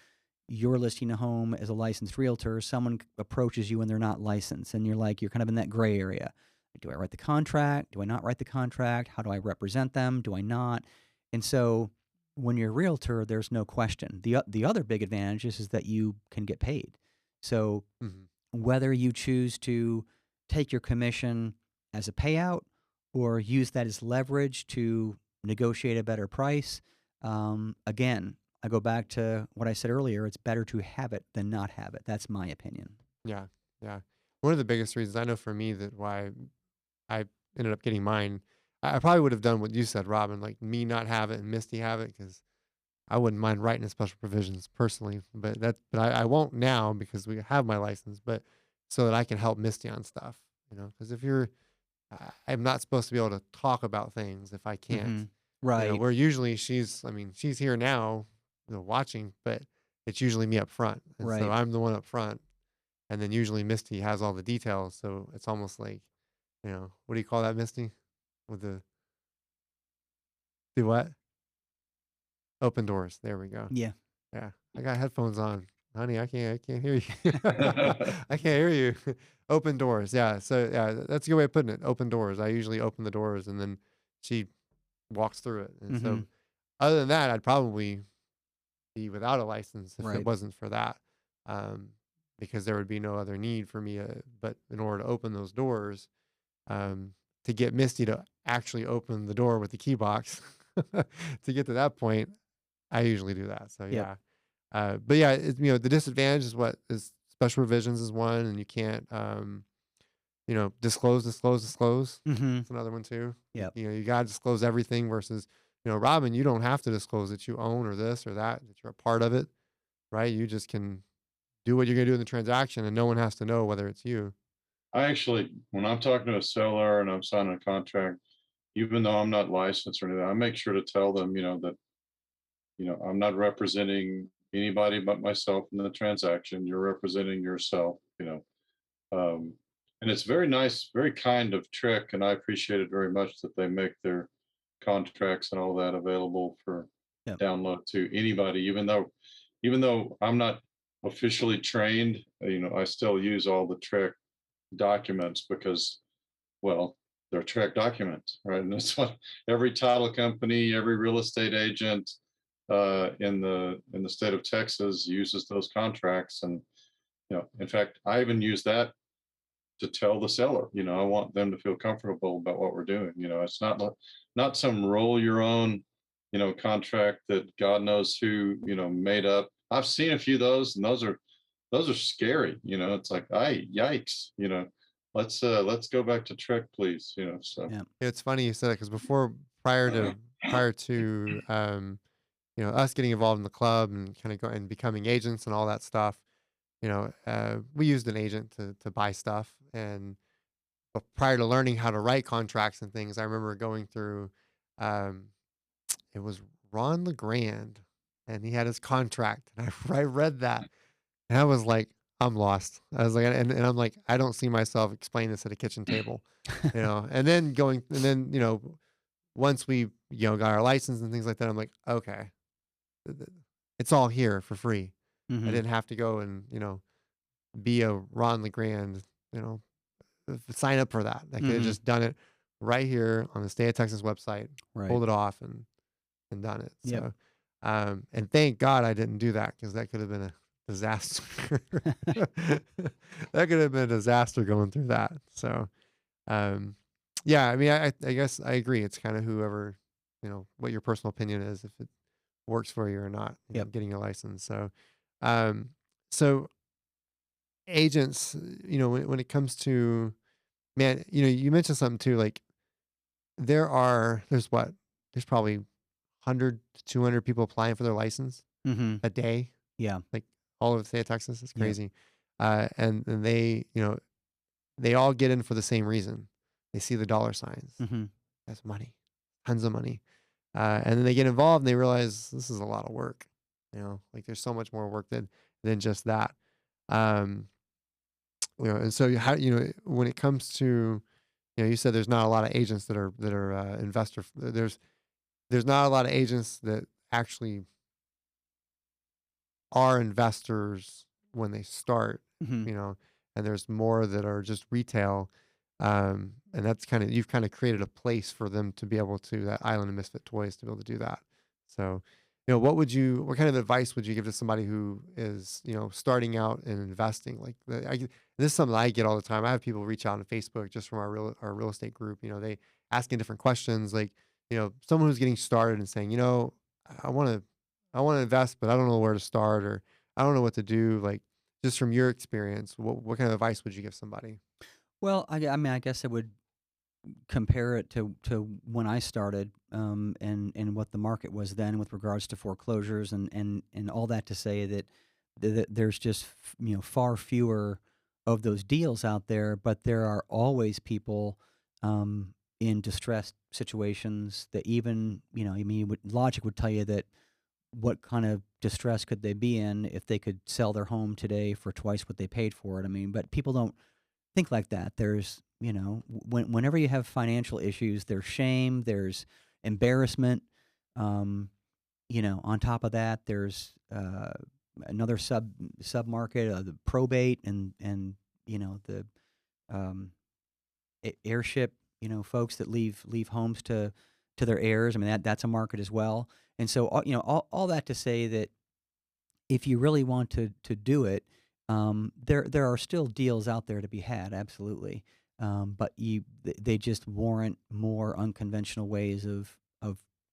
Speaker 2: you're listing a home as a licensed realtor, someone approaches you and they're not licensed, and you're kind of in that gray area. Do I write the contract? Do I not write the contract? How do I represent them? Do I not? And so when you're a realtor, there's no question. The other big advantage is that you can get paid. So
Speaker 1: Mhm.
Speaker 2: whether you choose to take your commission as a payout or use that as leverage to negotiate a better price, again, I go back to what I said earlier. It's better to have it than not have it. That's my opinion.
Speaker 1: Yeah. Yeah. One of the biggest reasons I know for me that why I ended up getting mine, I probably would have done what you said, Robin, like me not have it and Misty have it, because I wouldn't mind writing a special provisions personally, but I won't now because we have my license, but so that I can help Misty on stuff, because if I'm not supposed to be able to talk about things if I can't,
Speaker 2: Hmm. Right.
Speaker 1: where usually she's here now, watching, but it's usually me up front. And so
Speaker 2: Right.
Speaker 1: I'm the one up front. And then usually Misty has all the details. So it's almost like, what do you call that, Misty? With the what? Open doors. There we go.
Speaker 2: Yeah.
Speaker 1: Yeah, I got headphones on, honey. I can't hear you. I can't hear you. Open doors. Yeah. So yeah, that's a good way of putting it. Open doors. I usually open the doors, and then she walks through it. And
Speaker 2: Hmm.
Speaker 1: so, other than that, I'd probably be without a license if it
Speaker 2: Right.
Speaker 1: wasn't for that, um, because there would be no other need for me. But in order to open those doors, um, to get Misty to actually open the door with the key box, to get to that point, I usually do that. So
Speaker 2: Yep.
Speaker 1: yeah. But yeah, the disadvantage is what is special provisions is one, and you can't, disclose.
Speaker 2: Hmm.
Speaker 1: That's another one too.
Speaker 2: Yep.
Speaker 1: You got to disclose everything versus, Robin, you don't have to disclose that you own or this or that you're a part of it, right? You just can do what you're going to do in the transaction and no one has to know whether it's you.
Speaker 3: I actually, when I'm talking to a seller and I'm signing a contract, even though I'm not licensed or anything, I make sure to tell them, that, I'm not representing anybody but myself in the transaction. You're representing yourself, Um, and it's very nice, very kind of Trick, and I appreciate it very much that they make their contracts and all that available for
Speaker 2: Yep.
Speaker 3: download to anybody, even though I'm not officially trained, I still use all the Trick documents because, well, they're Trick documents, right? And that's what every title company, every real estate agent in the state of Texas uses those contracts. And in fact, I even use that to tell the seller, I want them to feel comfortable about what we're doing. It's not some roll your own, contract that God knows who, made up. I've seen a few of those, and those are scary. It's like, I yikes, let's go back to Trek, please. So
Speaker 2: Yep.
Speaker 1: It's funny you said that because prior to us getting involved in the club and kind of go and becoming agents and all that stuff, we used an agent to buy stuff. And but prior to learning how to write contracts and things, I remember going through, um, it was Ron LeGrand, and he had his contract, and I read that, and I was like, I'm lost. I was like, and I'm like, I don't see myself explaining this at a kitchen table, and then once we got our license and things like that, I'm like, okay, it's all here for free. I
Speaker 2: Hmm.
Speaker 1: didn't have to go and be a Ron LeGrand, you know, sign up for that. I could have
Speaker 2: Hmm.
Speaker 1: just done it right here on the State of Texas website,
Speaker 2: Right.
Speaker 1: pulled it off and done it.
Speaker 2: Yep.
Speaker 1: So, and thank God I didn't do that because that could have been a disaster. That could have been a disaster going through that. So, um, yeah, I mean, I guess I agree. It's kind of whoever, what your personal opinion is, if it works for you or not,
Speaker 2: Yep.
Speaker 1: getting a license. So, um, so agents, when it comes to, man, you mentioned something too, like there's what, there's probably 100 to 200 people applying for their license
Speaker 2: Hmm.
Speaker 1: a day,
Speaker 2: Yeah.
Speaker 1: like all over the state of Texas. It's
Speaker 2: Yep.
Speaker 1: crazy. And they all get in for the same reason. They see the dollar signs.
Speaker 2: Hmm.
Speaker 1: That's money, tons of money. And then they get involved and they realize this is a lot of work. Like there's so much more work than just that. Um, and so when it comes to, you said there's not a lot of agents that are investor. There's not a lot of agents that actually are investors when they start,
Speaker 2: Hmm.
Speaker 1: you know, and there's more that are just retail. And that's kind of, you've kind of created a place for them to be able to, that island of misfit toys, to be able to do that. So, what kind of advice would you give to somebody who is, starting out in investing? Like, this is something I get all the time. I have people reach out on Facebook just from our real estate group. They asking different questions, like, someone who's getting started and saying, I want to, invest, but I don't know where to start, or I don't know what to do. Like, just from your experience, what kind of advice would you give somebody?
Speaker 2: Well, I mean, I guess I would compare it to when I started, and what the market was then with regards to foreclosures and all that, to say that there's just far fewer of those deals out there, but there are always people in distressed situations that, even I mean, logic would tell you that what kind of distress could they be in if they could sell their home today for twice what they paid for it. I mean, but people don't think like that. There's, whenever you have financial issues, there's shame, there's embarrassment. Um, on top of that, there's another sub market, the probate, and the um, heirship. Folks that leave homes to their heirs. I mean, that's a market as well. And so, all that to say that if you really want to do it, there are still deals out there to be had, absolutely. But they just warrant more unconventional ways of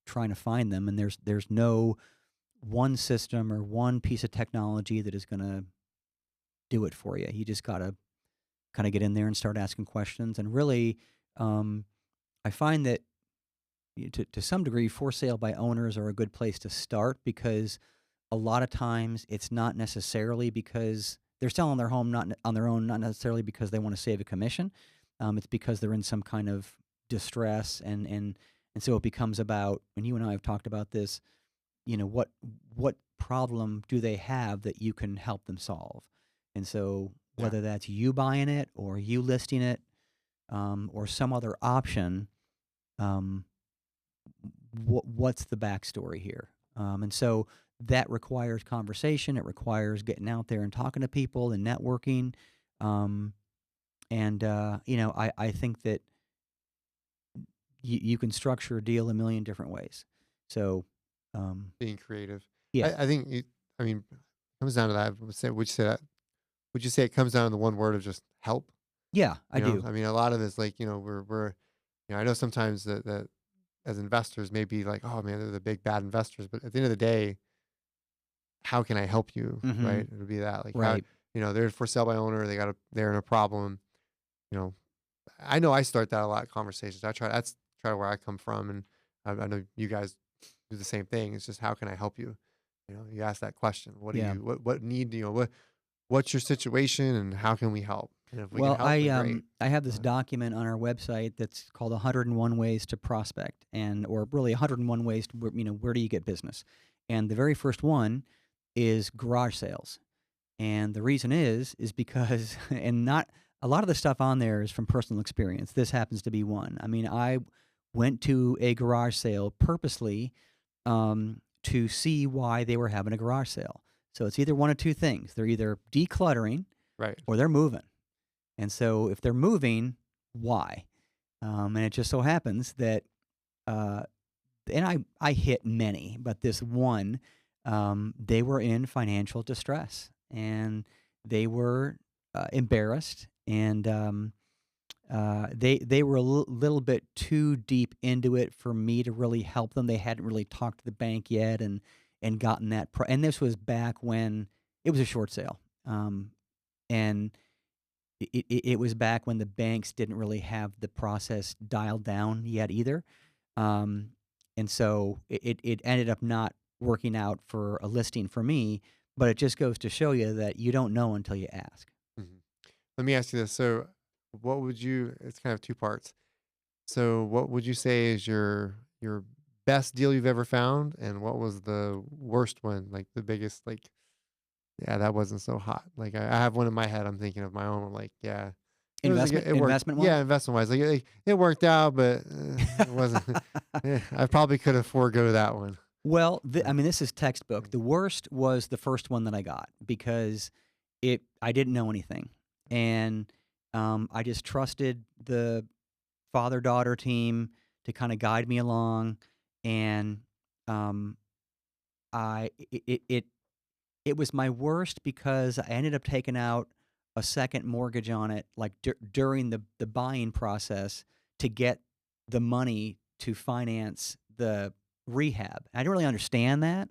Speaker 2: trying to find them. And there's no one system or one piece of technology that is going to do it for you. You just got to kind of get in there and start asking questions. And really, um, I find that to some degree, for sale by owners are a good place to start, because a lot of times it's not necessarily because they're selling their home not on their own, not necessarily because they want to save a commission. It's because they're in some kind of distress, and so it becomes about. And you and I have talked about this. What problem do they have that you can help them solve? And so
Speaker 1: Yeah.
Speaker 2: whether that's you buying it or you listing it, or some other option. Um, what's the backstory here? And so that requires conversation. It requires getting out there and talking to people and networking. Um, and I think that you can structure a deal a million different ways. So,
Speaker 1: Being creative.
Speaker 2: yeah,
Speaker 1: I think I mean, it comes down to that. Would you say it comes down to the one word of just help?
Speaker 2: yeah, I do.
Speaker 1: I mean, a lot of it's like, I know sometimes that as investors, maybe like, oh man, they're the big bad investors. But at the end of the day, how can I help you?
Speaker 2: Hmm.
Speaker 1: Right? It would be that, like, how,
Speaker 2: Right.
Speaker 1: they're for sale by owner. They're in a problem. You know, I know I start that a lot of conversations. That's try where I come from. And I know you guys do the same thing. It's just, how can I help you? You ask that question.
Speaker 2: Yeah.
Speaker 1: What need, what's your situation and how can we help? And if we can
Speaker 2: Well,
Speaker 1: help, then great.
Speaker 2: I have
Speaker 1: Go
Speaker 2: this
Speaker 1: ahead.
Speaker 2: document on our website that's called 101 Ways to Prospect, or really 101 Ways to where do you get business? And the very first one is garage sales. And the reason is because and not a lot of the stuff on there is from personal experience. This happens to be one. I mean, I went to a garage sale purposely, to see why they were having a garage sale. So it's either one of two things. They're either decluttering
Speaker 1: Right.
Speaker 2: or they're moving. And so if they're moving, why? And it just so happens that, uh, and I hit many, but this one, they were in financial distress, and they were embarrassed, and they were a little bit too deep into it for me to really help them. They hadn't really talked to the bank yet, and gotten that. And this was back when it was a short sale, and it was back when the banks didn't really have the process dialed down yet either. Um, and so it ended up not working out for a listing for me, but it just goes to show you that you don't know until you ask.
Speaker 1: Mhm. Let me ask you this. So, it's kind of two parts. So, what would you say is your best deal you've ever found, and what was the worst one? Like the biggest, like, yeah, that wasn't so hot. Like, I have one in my head. I'm thinking of my own. Like, yeah, it worked.
Speaker 2: Investment wise?
Speaker 1: Yeah, investment wise, it worked out, but it wasn't. I probably could have forego that one.
Speaker 2: Well, I
Speaker 1: Like,
Speaker 2: mean, this is textbook.
Speaker 1: mm,
Speaker 2: The worst was the first one that I got because I didn't know anything, and I just trusted the father daughter team to kind of guide me along, and um, I it was my worst because I ended up taking out a second mortgage on it, like during the buying process to get the money to finance the rehab. I didn't really understand that,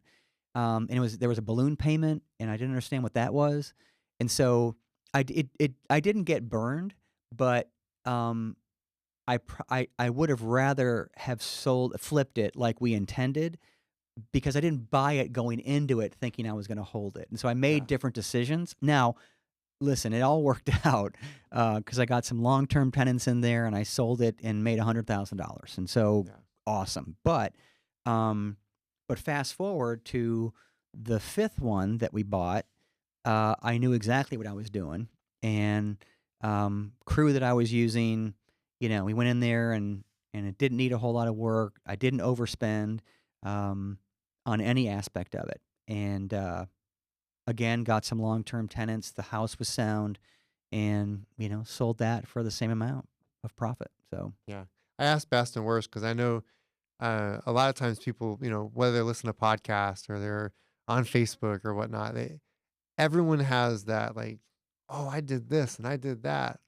Speaker 2: and there was a balloon payment, and I didn't understand what that was, and so I didn't get burned, but um, I would have rather have flipped it like we intended because I didn't buy it going into it thinking I was going to hold it, and so I
Speaker 1: yeah,
Speaker 2: made different decisions. Now, listen, it all worked out because I got some long-term tenants in there, and I sold it and made $100,000, and so
Speaker 1: yeah,
Speaker 2: awesome. Um, but fast forward to the fifth one that we bought, I knew exactly what I was doing, and crew that I was using, we went in there and it didn't need a whole lot of work. I didn't overspend um, on any aspect of it, and again, got some long-term tenants. The house was sound, and sold that for the same amount of profit. So
Speaker 1: yeah. I asked best and worst because I know a lot of times people, whether they listen to podcasts or they're on Facebook or whatnot, everyone has that like, oh, I did this and I did that,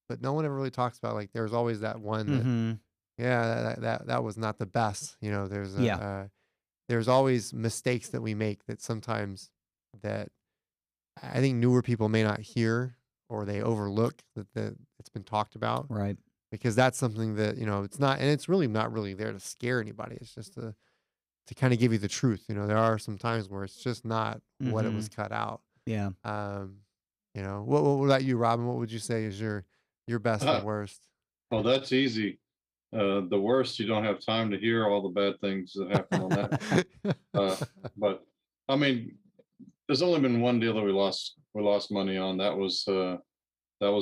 Speaker 1: but no one ever really talks about like there's always that one that,
Speaker 2: hmm
Speaker 1: yeah, that was not the best.
Speaker 2: yeah,
Speaker 1: There's always mistakes that we make that sometimes that I think newer people may not hear or they overlook that it's been talked about
Speaker 2: right.
Speaker 1: because that's something that it's not, and it's really not really there to scare anybody. It's just to kind of give you the truth. There are some times where it's just not what it was
Speaker 2: hmm
Speaker 1: cut out.
Speaker 2: Yeah.
Speaker 1: Um, what about you, Robin? What would you say is your best and worst?
Speaker 3: Oh, that's easy. The worst, you don't have time to hear all the bad things that happen on that. Uh, but I mean, there's only been one deal that we lost money on. That was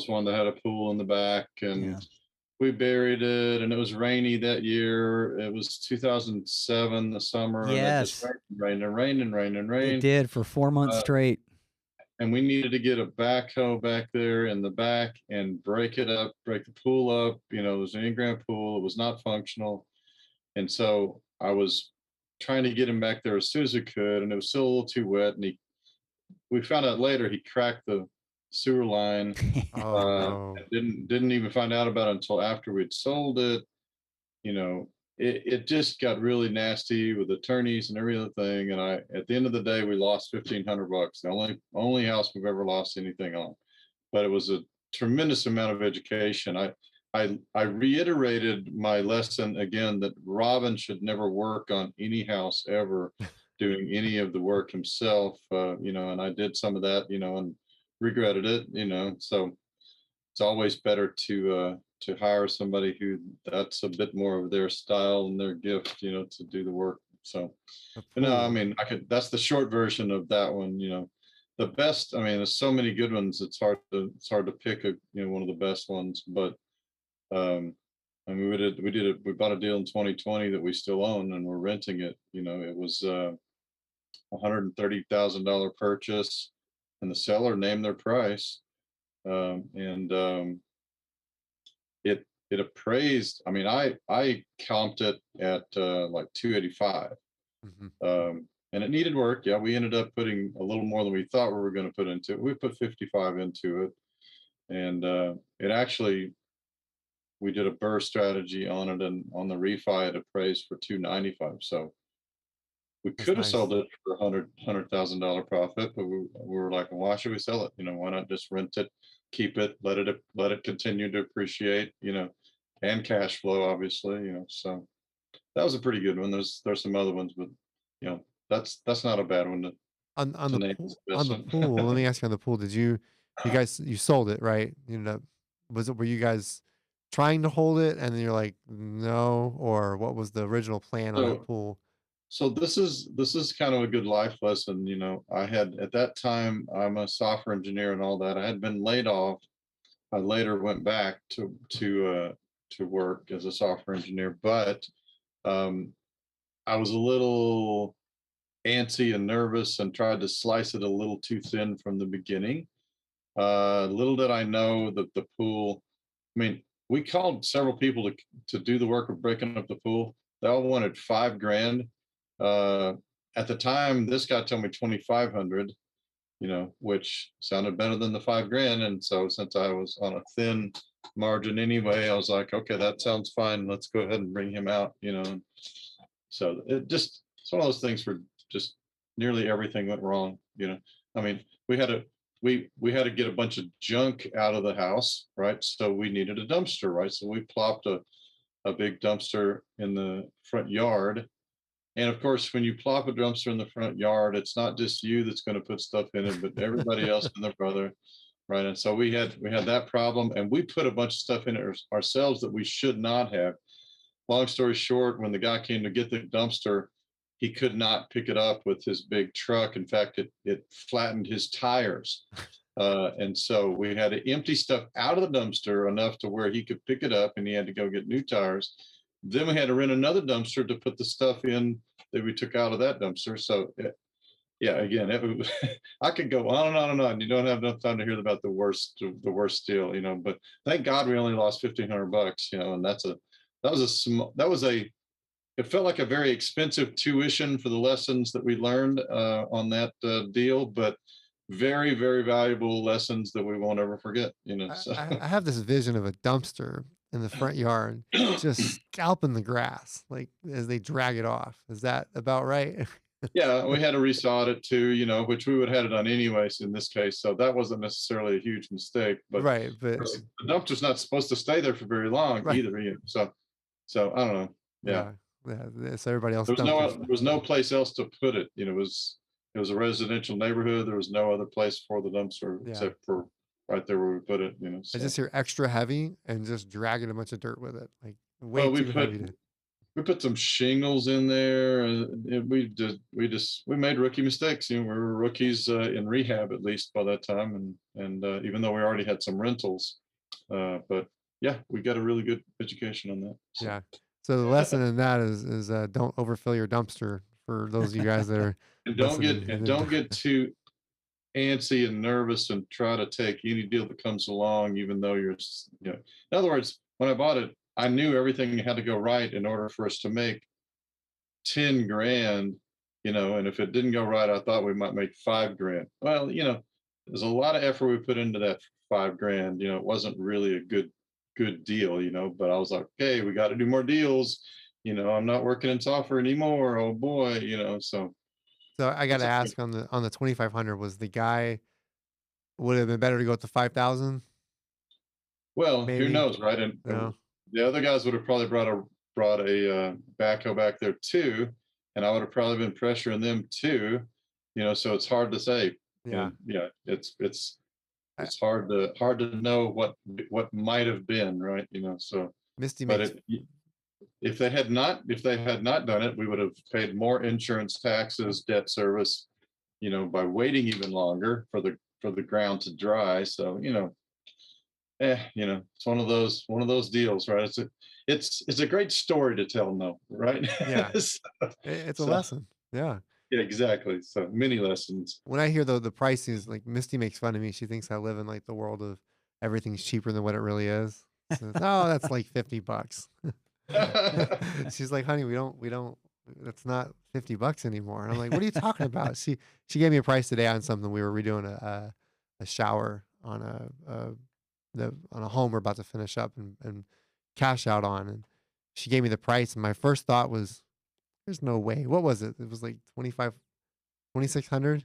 Speaker 3: one that had a pool in the back, and
Speaker 2: Yeah.
Speaker 3: we buried it, and it was rainy that year. It was 2007, the summer, and it just
Speaker 2: Yes,
Speaker 3: rained and rained and rained and
Speaker 2: it
Speaker 3: rained.
Speaker 2: did for 4 months
Speaker 3: Uh,
Speaker 2: straight.
Speaker 3: and we needed to get a backhoe back there in the back and break it up, break the pool up. It was an in-ground pool. It was not functional. And so I was trying to get him back there as soon as we could, and it was still a little too wet. And we found out later he cracked the sewer line.
Speaker 1: Oh no.
Speaker 3: And didn't even find out about it until after we'd sold it. You know, it just got really nasty with attorneys and every other thing. And at the end of the day, we lost $1,500. The only house we've ever lost anything on. But it was a tremendous amount of education. I reiterated my lesson again that Robin should never work on any house ever, doing any of the work himself. And I did some of that, and regretted it. So it's always better to hire somebody who that's a bit more of their style and their gift, to do the work. So,
Speaker 1: The
Speaker 3: no, I
Speaker 1: pool.
Speaker 3: mean, that's the short version of that one. The best. I mean, there's so many good ones. It's hard to pick one of the best ones. But um, I mean, we bought a deal in 2020 that we still own and we're renting it. It was $130,000 purchase, and the seller named their price. And it appraised. I mean, I comped it at like 285,
Speaker 1: Hmm.
Speaker 3: and it needed work. Yeah, we ended up putting a little more than we thought we were going to put into it. We put 55 into it, and it actually we did a burst strategy on it, and on the refi it appraised for 295. So we
Speaker 1: That's
Speaker 3: could have sold
Speaker 1: nice.
Speaker 3: it for $100,000 profit, but we were like, why should we sell it? Why not just rent it, keep it, let it continue to appreciate, and cash flow, obviously. So that was a pretty good one. There's some other ones, but that's not a bad one
Speaker 1: On
Speaker 3: to
Speaker 1: the
Speaker 3: name
Speaker 1: pool
Speaker 3: as the
Speaker 1: on
Speaker 3: best
Speaker 1: the
Speaker 3: one.
Speaker 1: pool, let me ask you on the pool, you guys you sold it, right? Were you guys trying to hold it and then you're like, "No," or what was the original plan on that
Speaker 3: So
Speaker 1: pool?
Speaker 3: so this is kind of a good life lesson. I had at that time, I'm a software engineer and all that. I had been laid off. I later went back to work as a software engineer, but um, I was a little antsy and nervous and tried to slice it a little too thin from the beginning. Little did I know that the pool, I mean, we called several people to do the work of breaking up the pool. They all wanted 5 grand. Uh, at the time, this guy told me 2,500, which sounded better than the 5 grand. And so since I was on a thin margin anyway, I was like, okay, that sounds fine. Let's go ahead and bring him out. So it's one of those things where just nearly everything went wrong. I mean, we had to we had to get a bunch of junk out of the house, right? So we needed a dumpster, right? So we plopped a big dumpster in the front yard. And of course, when you plop a dumpster in the front yard, it's not just you that's going to put stuff in it, but everybody else and their brother, right? And so we had that problem, and we put a bunch of stuff in it ourselves that we should not have. Long story short, when the guy came to get the dumpster, he could not pick it up with his big truck. In fact, it flattened his tires. And so we had to empty stuff out of the dumpster enough to where he could pick it up, and he had to go get new tires. Then we had to rent another dumpster to put the stuff in that we took out of that dumpster. So yeah, again, I could go on and on and on. You don't have enough time to hear about the worst deal. But thank God we only lost $1,500, and that was a it felt like a very expensive tuition for the lessons that we learned on that deal, but very, very valuable lessons that we won't ever forget. So.
Speaker 1: I have this vision of a dumpster in the front yard just scalping the grass, like as they drag it off. Is that about right?
Speaker 3: Yeah, we had to resod it too, which we would have had it done anyways in this case. So that wasn't necessarily a huge mistake. But
Speaker 1: Right, but
Speaker 3: the dumpster's not supposed to stay there for very long
Speaker 1: right,
Speaker 3: either. So I don't know. Yeah.
Speaker 1: yeah, yeah. So everybody else
Speaker 3: There was no
Speaker 1: dumpsters.
Speaker 3: there was no place else to put it. It was a residential neighborhood. There was no other place for the dumpster
Speaker 1: Yeah,
Speaker 3: except for right there where we put it.
Speaker 1: I
Speaker 3: So
Speaker 1: just hear extra heavy and just dragging a bunch of dirt with it, like way
Speaker 3: well, we
Speaker 1: too
Speaker 3: put
Speaker 1: heavy to.
Speaker 3: we put some shingles in there. We made rookie mistakes. We were rookies in rehab at least by that time, and even though we already had some rentals, but yeah, we got a really good education on that. So
Speaker 1: Yeah. So the lesson in that is don't overfill your dumpster for those of you guys that are
Speaker 3: and don't
Speaker 1: listening.
Speaker 3: get and don't get too antsy and nervous and try to take any deal that comes along, even though in other words, when I bought it, I knew everything had to go right in order for us to make 10 grand, and if it didn't go right, I thought we might make 5 grand. Well, there's a lot of effort we put into that 5 grand. It wasn't really a good deal, but I was like, okay, we got to do more deals. I'm not working in software anymore. Oh boy. So
Speaker 1: So I got
Speaker 3: it's
Speaker 1: to
Speaker 3: a,
Speaker 1: ask on the 2,500, was the guy, would it have been better to go with the 5,000
Speaker 3: well, who
Speaker 1: maybe?
Speaker 3: knows, right? And
Speaker 1: No.
Speaker 3: the other guys would have probably brought a backhoe back there too, and I would have probably been pressuring them too. So it's hard to say.
Speaker 1: Yeah.
Speaker 3: And yeah, it's
Speaker 1: I,
Speaker 3: it's hard to know what might have been, right? So,
Speaker 1: Misty
Speaker 3: but
Speaker 1: makes
Speaker 3: if they had not done it, we would have paid more insurance, taxes, debt service, by waiting even longer for the ground to dry. So it's one of those deals, right? It's a great story to tell, no, right?
Speaker 1: yeah,
Speaker 3: so,
Speaker 1: it's a
Speaker 3: so,
Speaker 1: lesson. Yeah.
Speaker 3: yeah, exactly. So many lessons.
Speaker 1: When I hear the prices, like Misty makes fun of me. She thinks I live in like the world of everything's cheaper than what it really is. So, oh, that's like $50. She's like, honey, we don't, that's not $50 anymore. And I'm like, what are you talking about? She gave me a price today on something. We were redoing a shower on on a home we're about to finish up and cash out on. And she gave me the price. And my first thought was, there's no way. What was it? It was like 2,600. And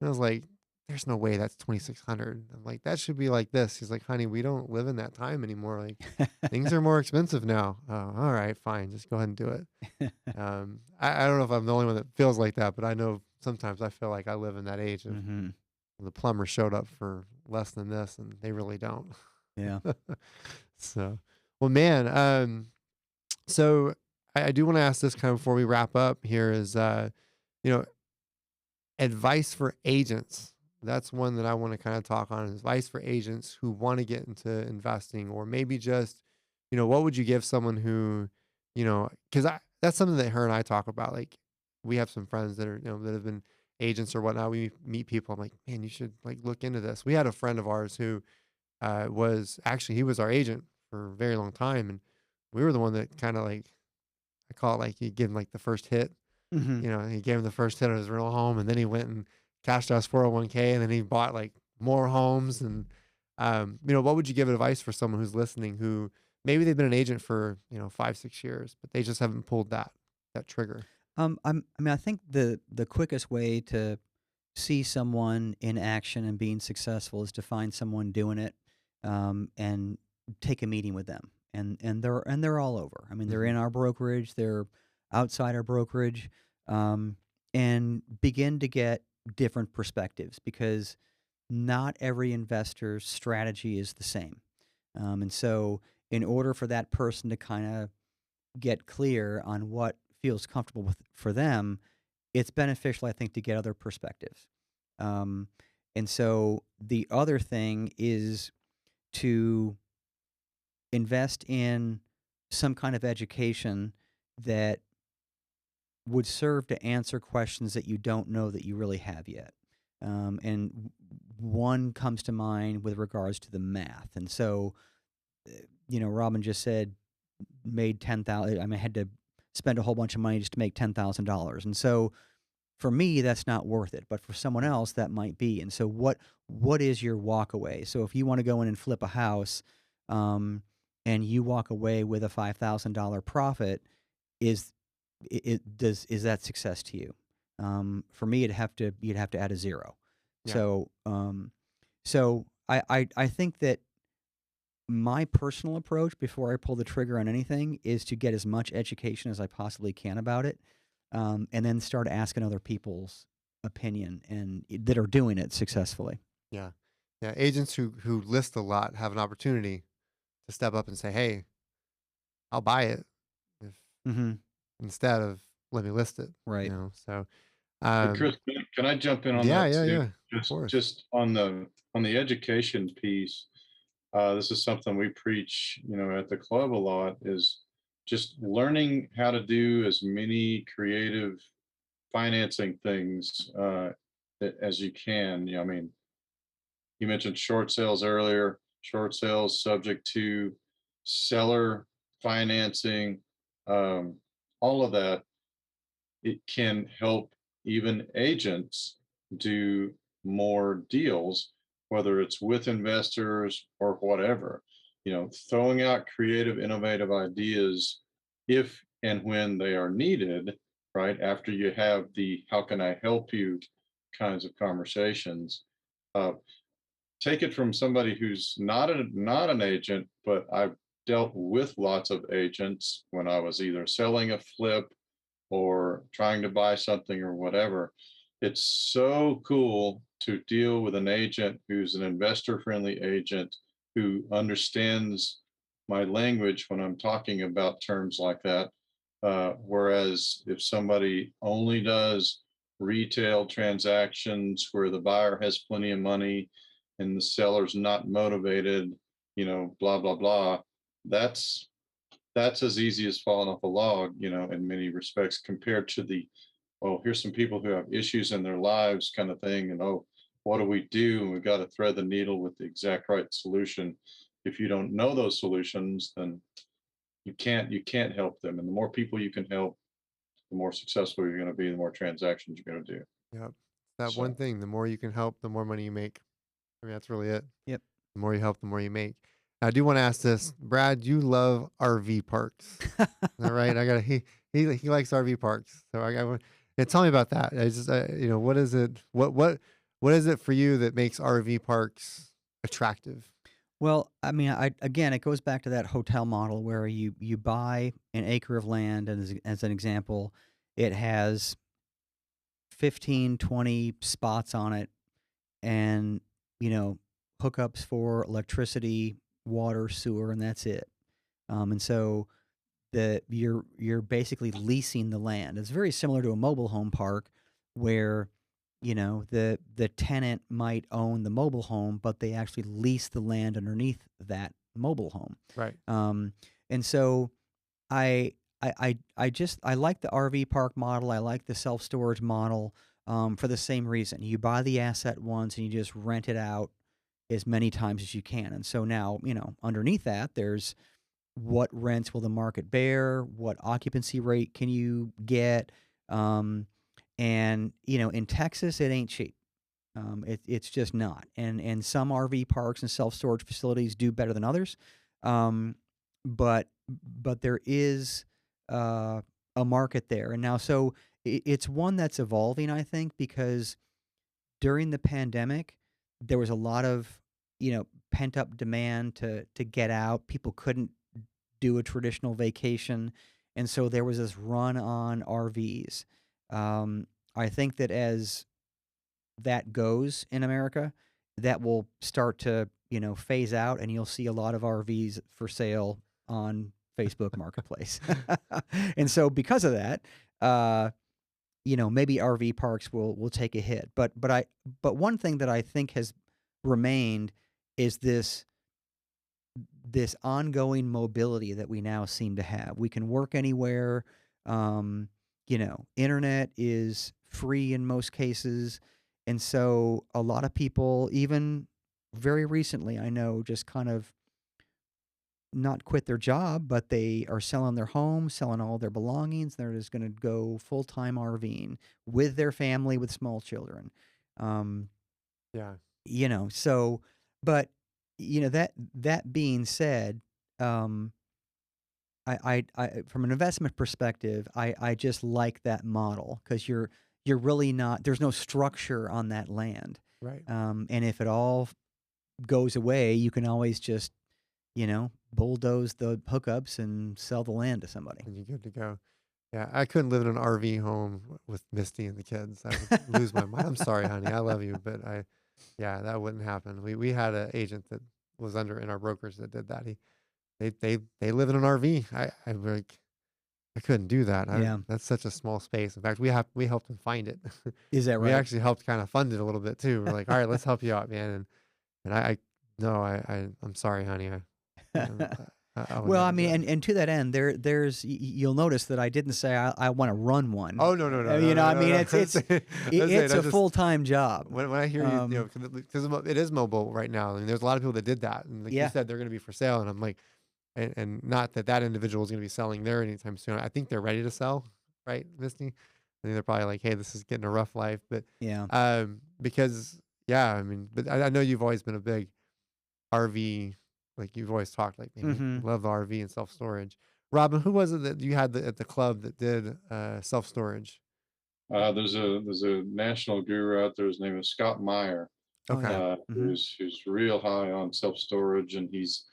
Speaker 1: I was like, there's no way that's 2,600. I'm like, that should be like this. She's like, honey, we don't live in that time anymore. Like things are more expensive now. Oh, all right, fine. Just go ahead and do it. I don't know if I'm the only one that feels like that, but I know sometimes I feel like I live in that age of
Speaker 2: Hmm.
Speaker 1: the plumber showed up for less than this and they really don't.
Speaker 2: Yeah.
Speaker 1: So, well, man, so I do want to ask this kind of before we wrap up here is, you know, advice for agents. That's one that I want to kind of talk on, advice for agents who want to get into investing, or maybe just, what would you give someone who, because that's something that her and I talk about. Like, we have some friends that are, that have been agents or whatnot. We meet people. I'm like, man, you should like look into this. We had a friend of ours who was actually, he was our agent for a very long time, and we were the one that kind of like, I call it like, you give him like the first hit.
Speaker 2: Hmm.
Speaker 1: He gave him the first hit on his real home, and then he went and cashed out his 401k, and then he bought like more homes. And what would you give advice for someone who's listening who maybe they've been an agent for 5-6 years, but they just haven't pulled that trigger?
Speaker 2: I think the quickest way to see someone in action and being successful is to find someone doing it, and take a meeting with them. And they're all over. I mean, they're
Speaker 1: Hmm.
Speaker 2: in our brokerage, they're outside our brokerage, um, and begin to get different perspectives because not every investor's strategy is the same. And so, in order for that person to kind of get clear on what feels comfortable for them, it's beneficial, I think, to get other perspectives. Um, and so the other thing is to invest in some kind of education that would serve to answer questions that you don't know that you really have yet. And one comes to mind with regards to the math. And so, Robin just said made 10,000. I mean, I had to spend a whole bunch of money just to make $10,000. And so for me, that's not worth it, but for someone else, that might be. And so, what is your walk away? So, if you want to go in and flip a house, um, and you walk away with a $5,000 profit, is is that success to you? For me, you'd have to add a zero.
Speaker 1: Yeah.
Speaker 2: So, I think that my personal approach before I pull the trigger on anything is to get as much education as I possibly can about it, and then start asking other people's opinion and that are doing it successfully.
Speaker 1: Yeah. Yeah. Agents who list a lot have an opportunity to step up and say, "Hey, I'll buy it," if
Speaker 2: Hmm.
Speaker 1: instead of let me list it.
Speaker 2: Right.
Speaker 1: So
Speaker 3: Hey,
Speaker 1: um,
Speaker 3: Chris, can I jump in on
Speaker 1: yeah,
Speaker 3: that
Speaker 1: yeah,
Speaker 3: too?
Speaker 1: yeah. Of course.
Speaker 3: Just on the education piece, this is something we preach, at the club a lot, is just learning how to do as many creative financing things as you can. I mean, you mentioned short sales earlier. Short sales subject to seller financing, um, all of that. It can help even agents do more deals, whether it's with investors or whatever. Throwing out creative, innovative ideas if and when they are needed, right? After you have the how can I help you kinds of conversations. Uh, Take it from somebody who's not an agent, but I've dealt with lots of agents when I was either selling a flip or trying to buy something or whatever. It's so cool to deal with an agent who's an investor friendly agent who understands my language when I'm talking about terms like that. Whereas if somebody only does retail transactions where the buyer has plenty of money and the seller's not motivated, blah, blah, blah, that's that's as easy as falling off a log, in many respects, compared to the, oh, here's some people who have issues in their lives kind of thing. And oh, what do we do? And we've got to thread the needle with the exact right solution. If you don't know those solutions, then you can't help them. And the more people you can help, the more successful you're going to be, the more transactions you're going to do.
Speaker 1: Yep. That one
Speaker 3: So
Speaker 1: thing, the more you can help, the more money you make. I mean, that's really it.
Speaker 2: Yep.
Speaker 1: The more you help, the more you make. I do want to ask this, Brad. You love RV parks, is that right? I got he likes RV parks, so I got. Yeah, tell me about that. I just what is it? What is it for you that makes RV parks attractive?
Speaker 2: Well, I mean, again, it goes back to that hotel model where you buy an acre of land, and as an example, it has 15, 20 spots on it, and you know hookups for electricity, water, sewer, and that's it. And so you're basically leasing the land. It's very similar to a mobile home park where the tenant might own the mobile home, but they actually lease the land underneath that mobile home.
Speaker 1: Right.
Speaker 2: Um, and so I I like the RV park model. I like the self storage model for the same reason. You buy the asset once and you just rent it out as many times as you can. And so now, underneath that, there's what rents will the market bear? What occupancy rate can you get? Um, and in Texas, it ain't cheap. It's just not. And some RV parks and self storage facilities do better than others. Um, but there is uh, a market there, and now so it's one that's evolving, I think, because during the pandemic, there was a lot of pent up demand to get out. People couldn't do a traditional vacation, and so there was this run on RVs. I think that as that goes in America, that will start to, phase out, and you'll see a lot of RVs for sale on Facebook Marketplace. And so because of that, uh, maybe RV parks will take a hit. But one thing that I think has remained is this ongoing mobility that we now seem to have. We can work anywhere. Internet is free in most cases. And so a lot of people, even very recently, I know, just kind of not quit their job, but they are selling their home, selling all their belongings. They're just going to go full time RVing with their family with small children. Um,
Speaker 1: Yeah.
Speaker 2: so, but that being said, um, I from an investment perspective, I just like that model because you're really not, there's no structure on that land.
Speaker 1: Right.
Speaker 2: And if it all goes away, you can always just, bulldoze the hookups and sell the land to somebody.
Speaker 1: And you're good to go. Yeah, I couldn't live in an RV home with Misty and the kids. I would lose my mind. I'm sorry, honey. I love you, but yeah, that wouldn't happen. We had an agent that was in our brokers that did that. They live in an RV. I like I couldn't do that.
Speaker 2: Yeah.
Speaker 1: That's such a small space. In fact, we helped him find it.
Speaker 2: Is that
Speaker 1: We
Speaker 2: right?
Speaker 1: actually helped kind of fund it a little bit too. We're like, all right, let's help you out, man. And I no, I'm sorry, honey. I would
Speaker 2: Well, I
Speaker 1: never do
Speaker 2: mean,
Speaker 1: that.
Speaker 2: and to that end, you'll notice that I didn't say I want to run one.
Speaker 1: Oh no, no, no, no,
Speaker 2: I
Speaker 1: no,
Speaker 2: mean,
Speaker 1: no.
Speaker 2: it's
Speaker 1: That's it.
Speaker 2: it's a
Speaker 1: I just
Speaker 2: full time job.
Speaker 1: when I hear you,
Speaker 2: Um,
Speaker 1: because it is mobile right now. I mean, there's a lot of people that did that, and like you
Speaker 2: yeah,
Speaker 1: said, they're going to be for sale. And I'm like, and not that individual is going to be selling there anytime soon. I think they're ready to sell, right, Misty? I think they're probably like, hey, this is getting a rough life, but
Speaker 2: yeah.
Speaker 1: because yeah, I mean, but I know you've always been a big RV, like you've always talked like, man,
Speaker 2: Hmm.
Speaker 1: I love the RV and self storage. Robin, who was it that you had at the club that did self storage?
Speaker 3: There's a national guru out there. His name is Scott Meyer.
Speaker 2: Oh
Speaker 1: Okay.
Speaker 2: yeah. Hmm.
Speaker 3: Who's real high on self storage, and he's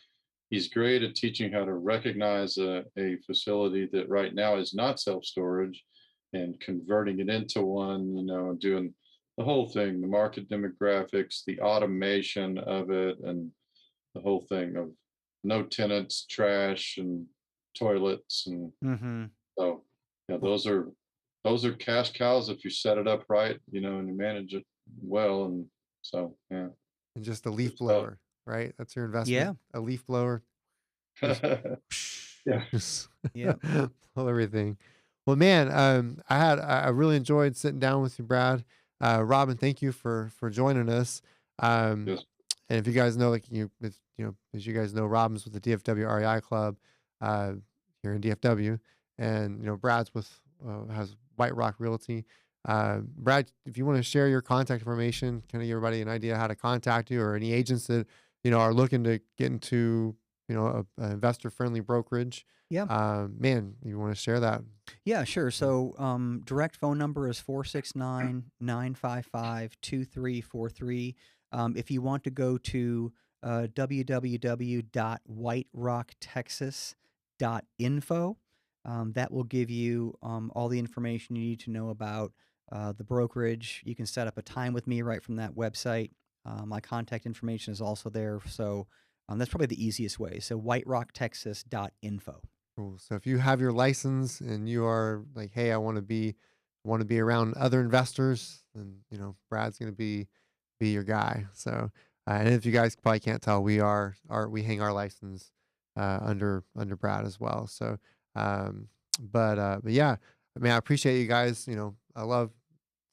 Speaker 3: great at teaching how to recognize a facility that right now is not self storage, and converting it into one. And doing the whole thing, the market demographics, the automation of it, and the whole thing of no tenants, trash, and toilets. And
Speaker 2: Hmm.
Speaker 3: so, yeah,
Speaker 1: Well,
Speaker 3: those are cash cows if you set it up right, and you manage it well. And so, yeah,
Speaker 1: and just a
Speaker 3: good
Speaker 1: leaf
Speaker 3: stuff.
Speaker 1: blower, right? That's your investment.
Speaker 2: Yeah.
Speaker 1: A leaf blower. Just
Speaker 3: Yeah.
Speaker 1: just
Speaker 2: Yeah.
Speaker 1: pull everything. Well, man, I really enjoyed sitting down with you, Brad. Robin, thank you for joining us. Um,
Speaker 3: Yes.
Speaker 1: and if you guys know, like as you guys know, Robin's with the DFW REI Club uh, here in DFW, and Brad's with has White Rock Realty. Brad, if you want to share your contact information, kind of give everybody an idea how to contact you, or any agents that are looking to get into a investor friendly brokerage.
Speaker 2: Yeah.
Speaker 1: Man, you want to share that?
Speaker 2: Yeah, sure. So, direct phone number is 469-955-2343. If you want to go to www.whiterocktexas.info, that will give you all the information you need to know about the brokerage. You can set up a time with me right from that website. My contact information is also there. So, that's probably the easiest way. So, whiterocktexas.info.
Speaker 1: Cool. So if you have your license and you are like, hey, I want to be around other investors, then Brad's going to be your guy. So and if you guys probably can't tell, we hang our license under Brad as well. So But yeah, I mean, I appreciate you guys. I love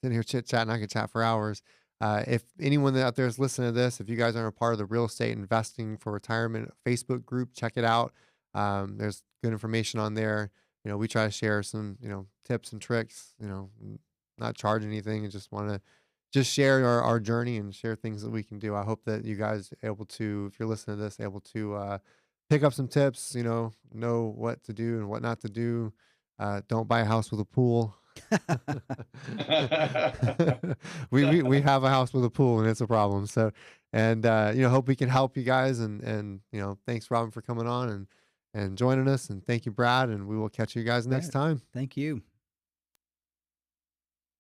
Speaker 1: sitting here chit chatting. I could chat for hours. If anyone out there is listening to this, if you guys aren't a part of the real estate investing for retirement Facebook group, check it out. There's good information on there. We try to share some, tips and tricks, not charge anything and just want to just share our journey and share things that we can do. I hope that you guys able to, if you're listening to this, able to pick up some tips, know what to do and what not to do. Don't buy a house with a pool. We have a house with a pool and it's a problem. So, and hope we can help you guys. And thanks Robin for coming on and joining us. And thank you, Brad. And we will catch you guys next
Speaker 2: Brad,
Speaker 1: time.
Speaker 2: thank you.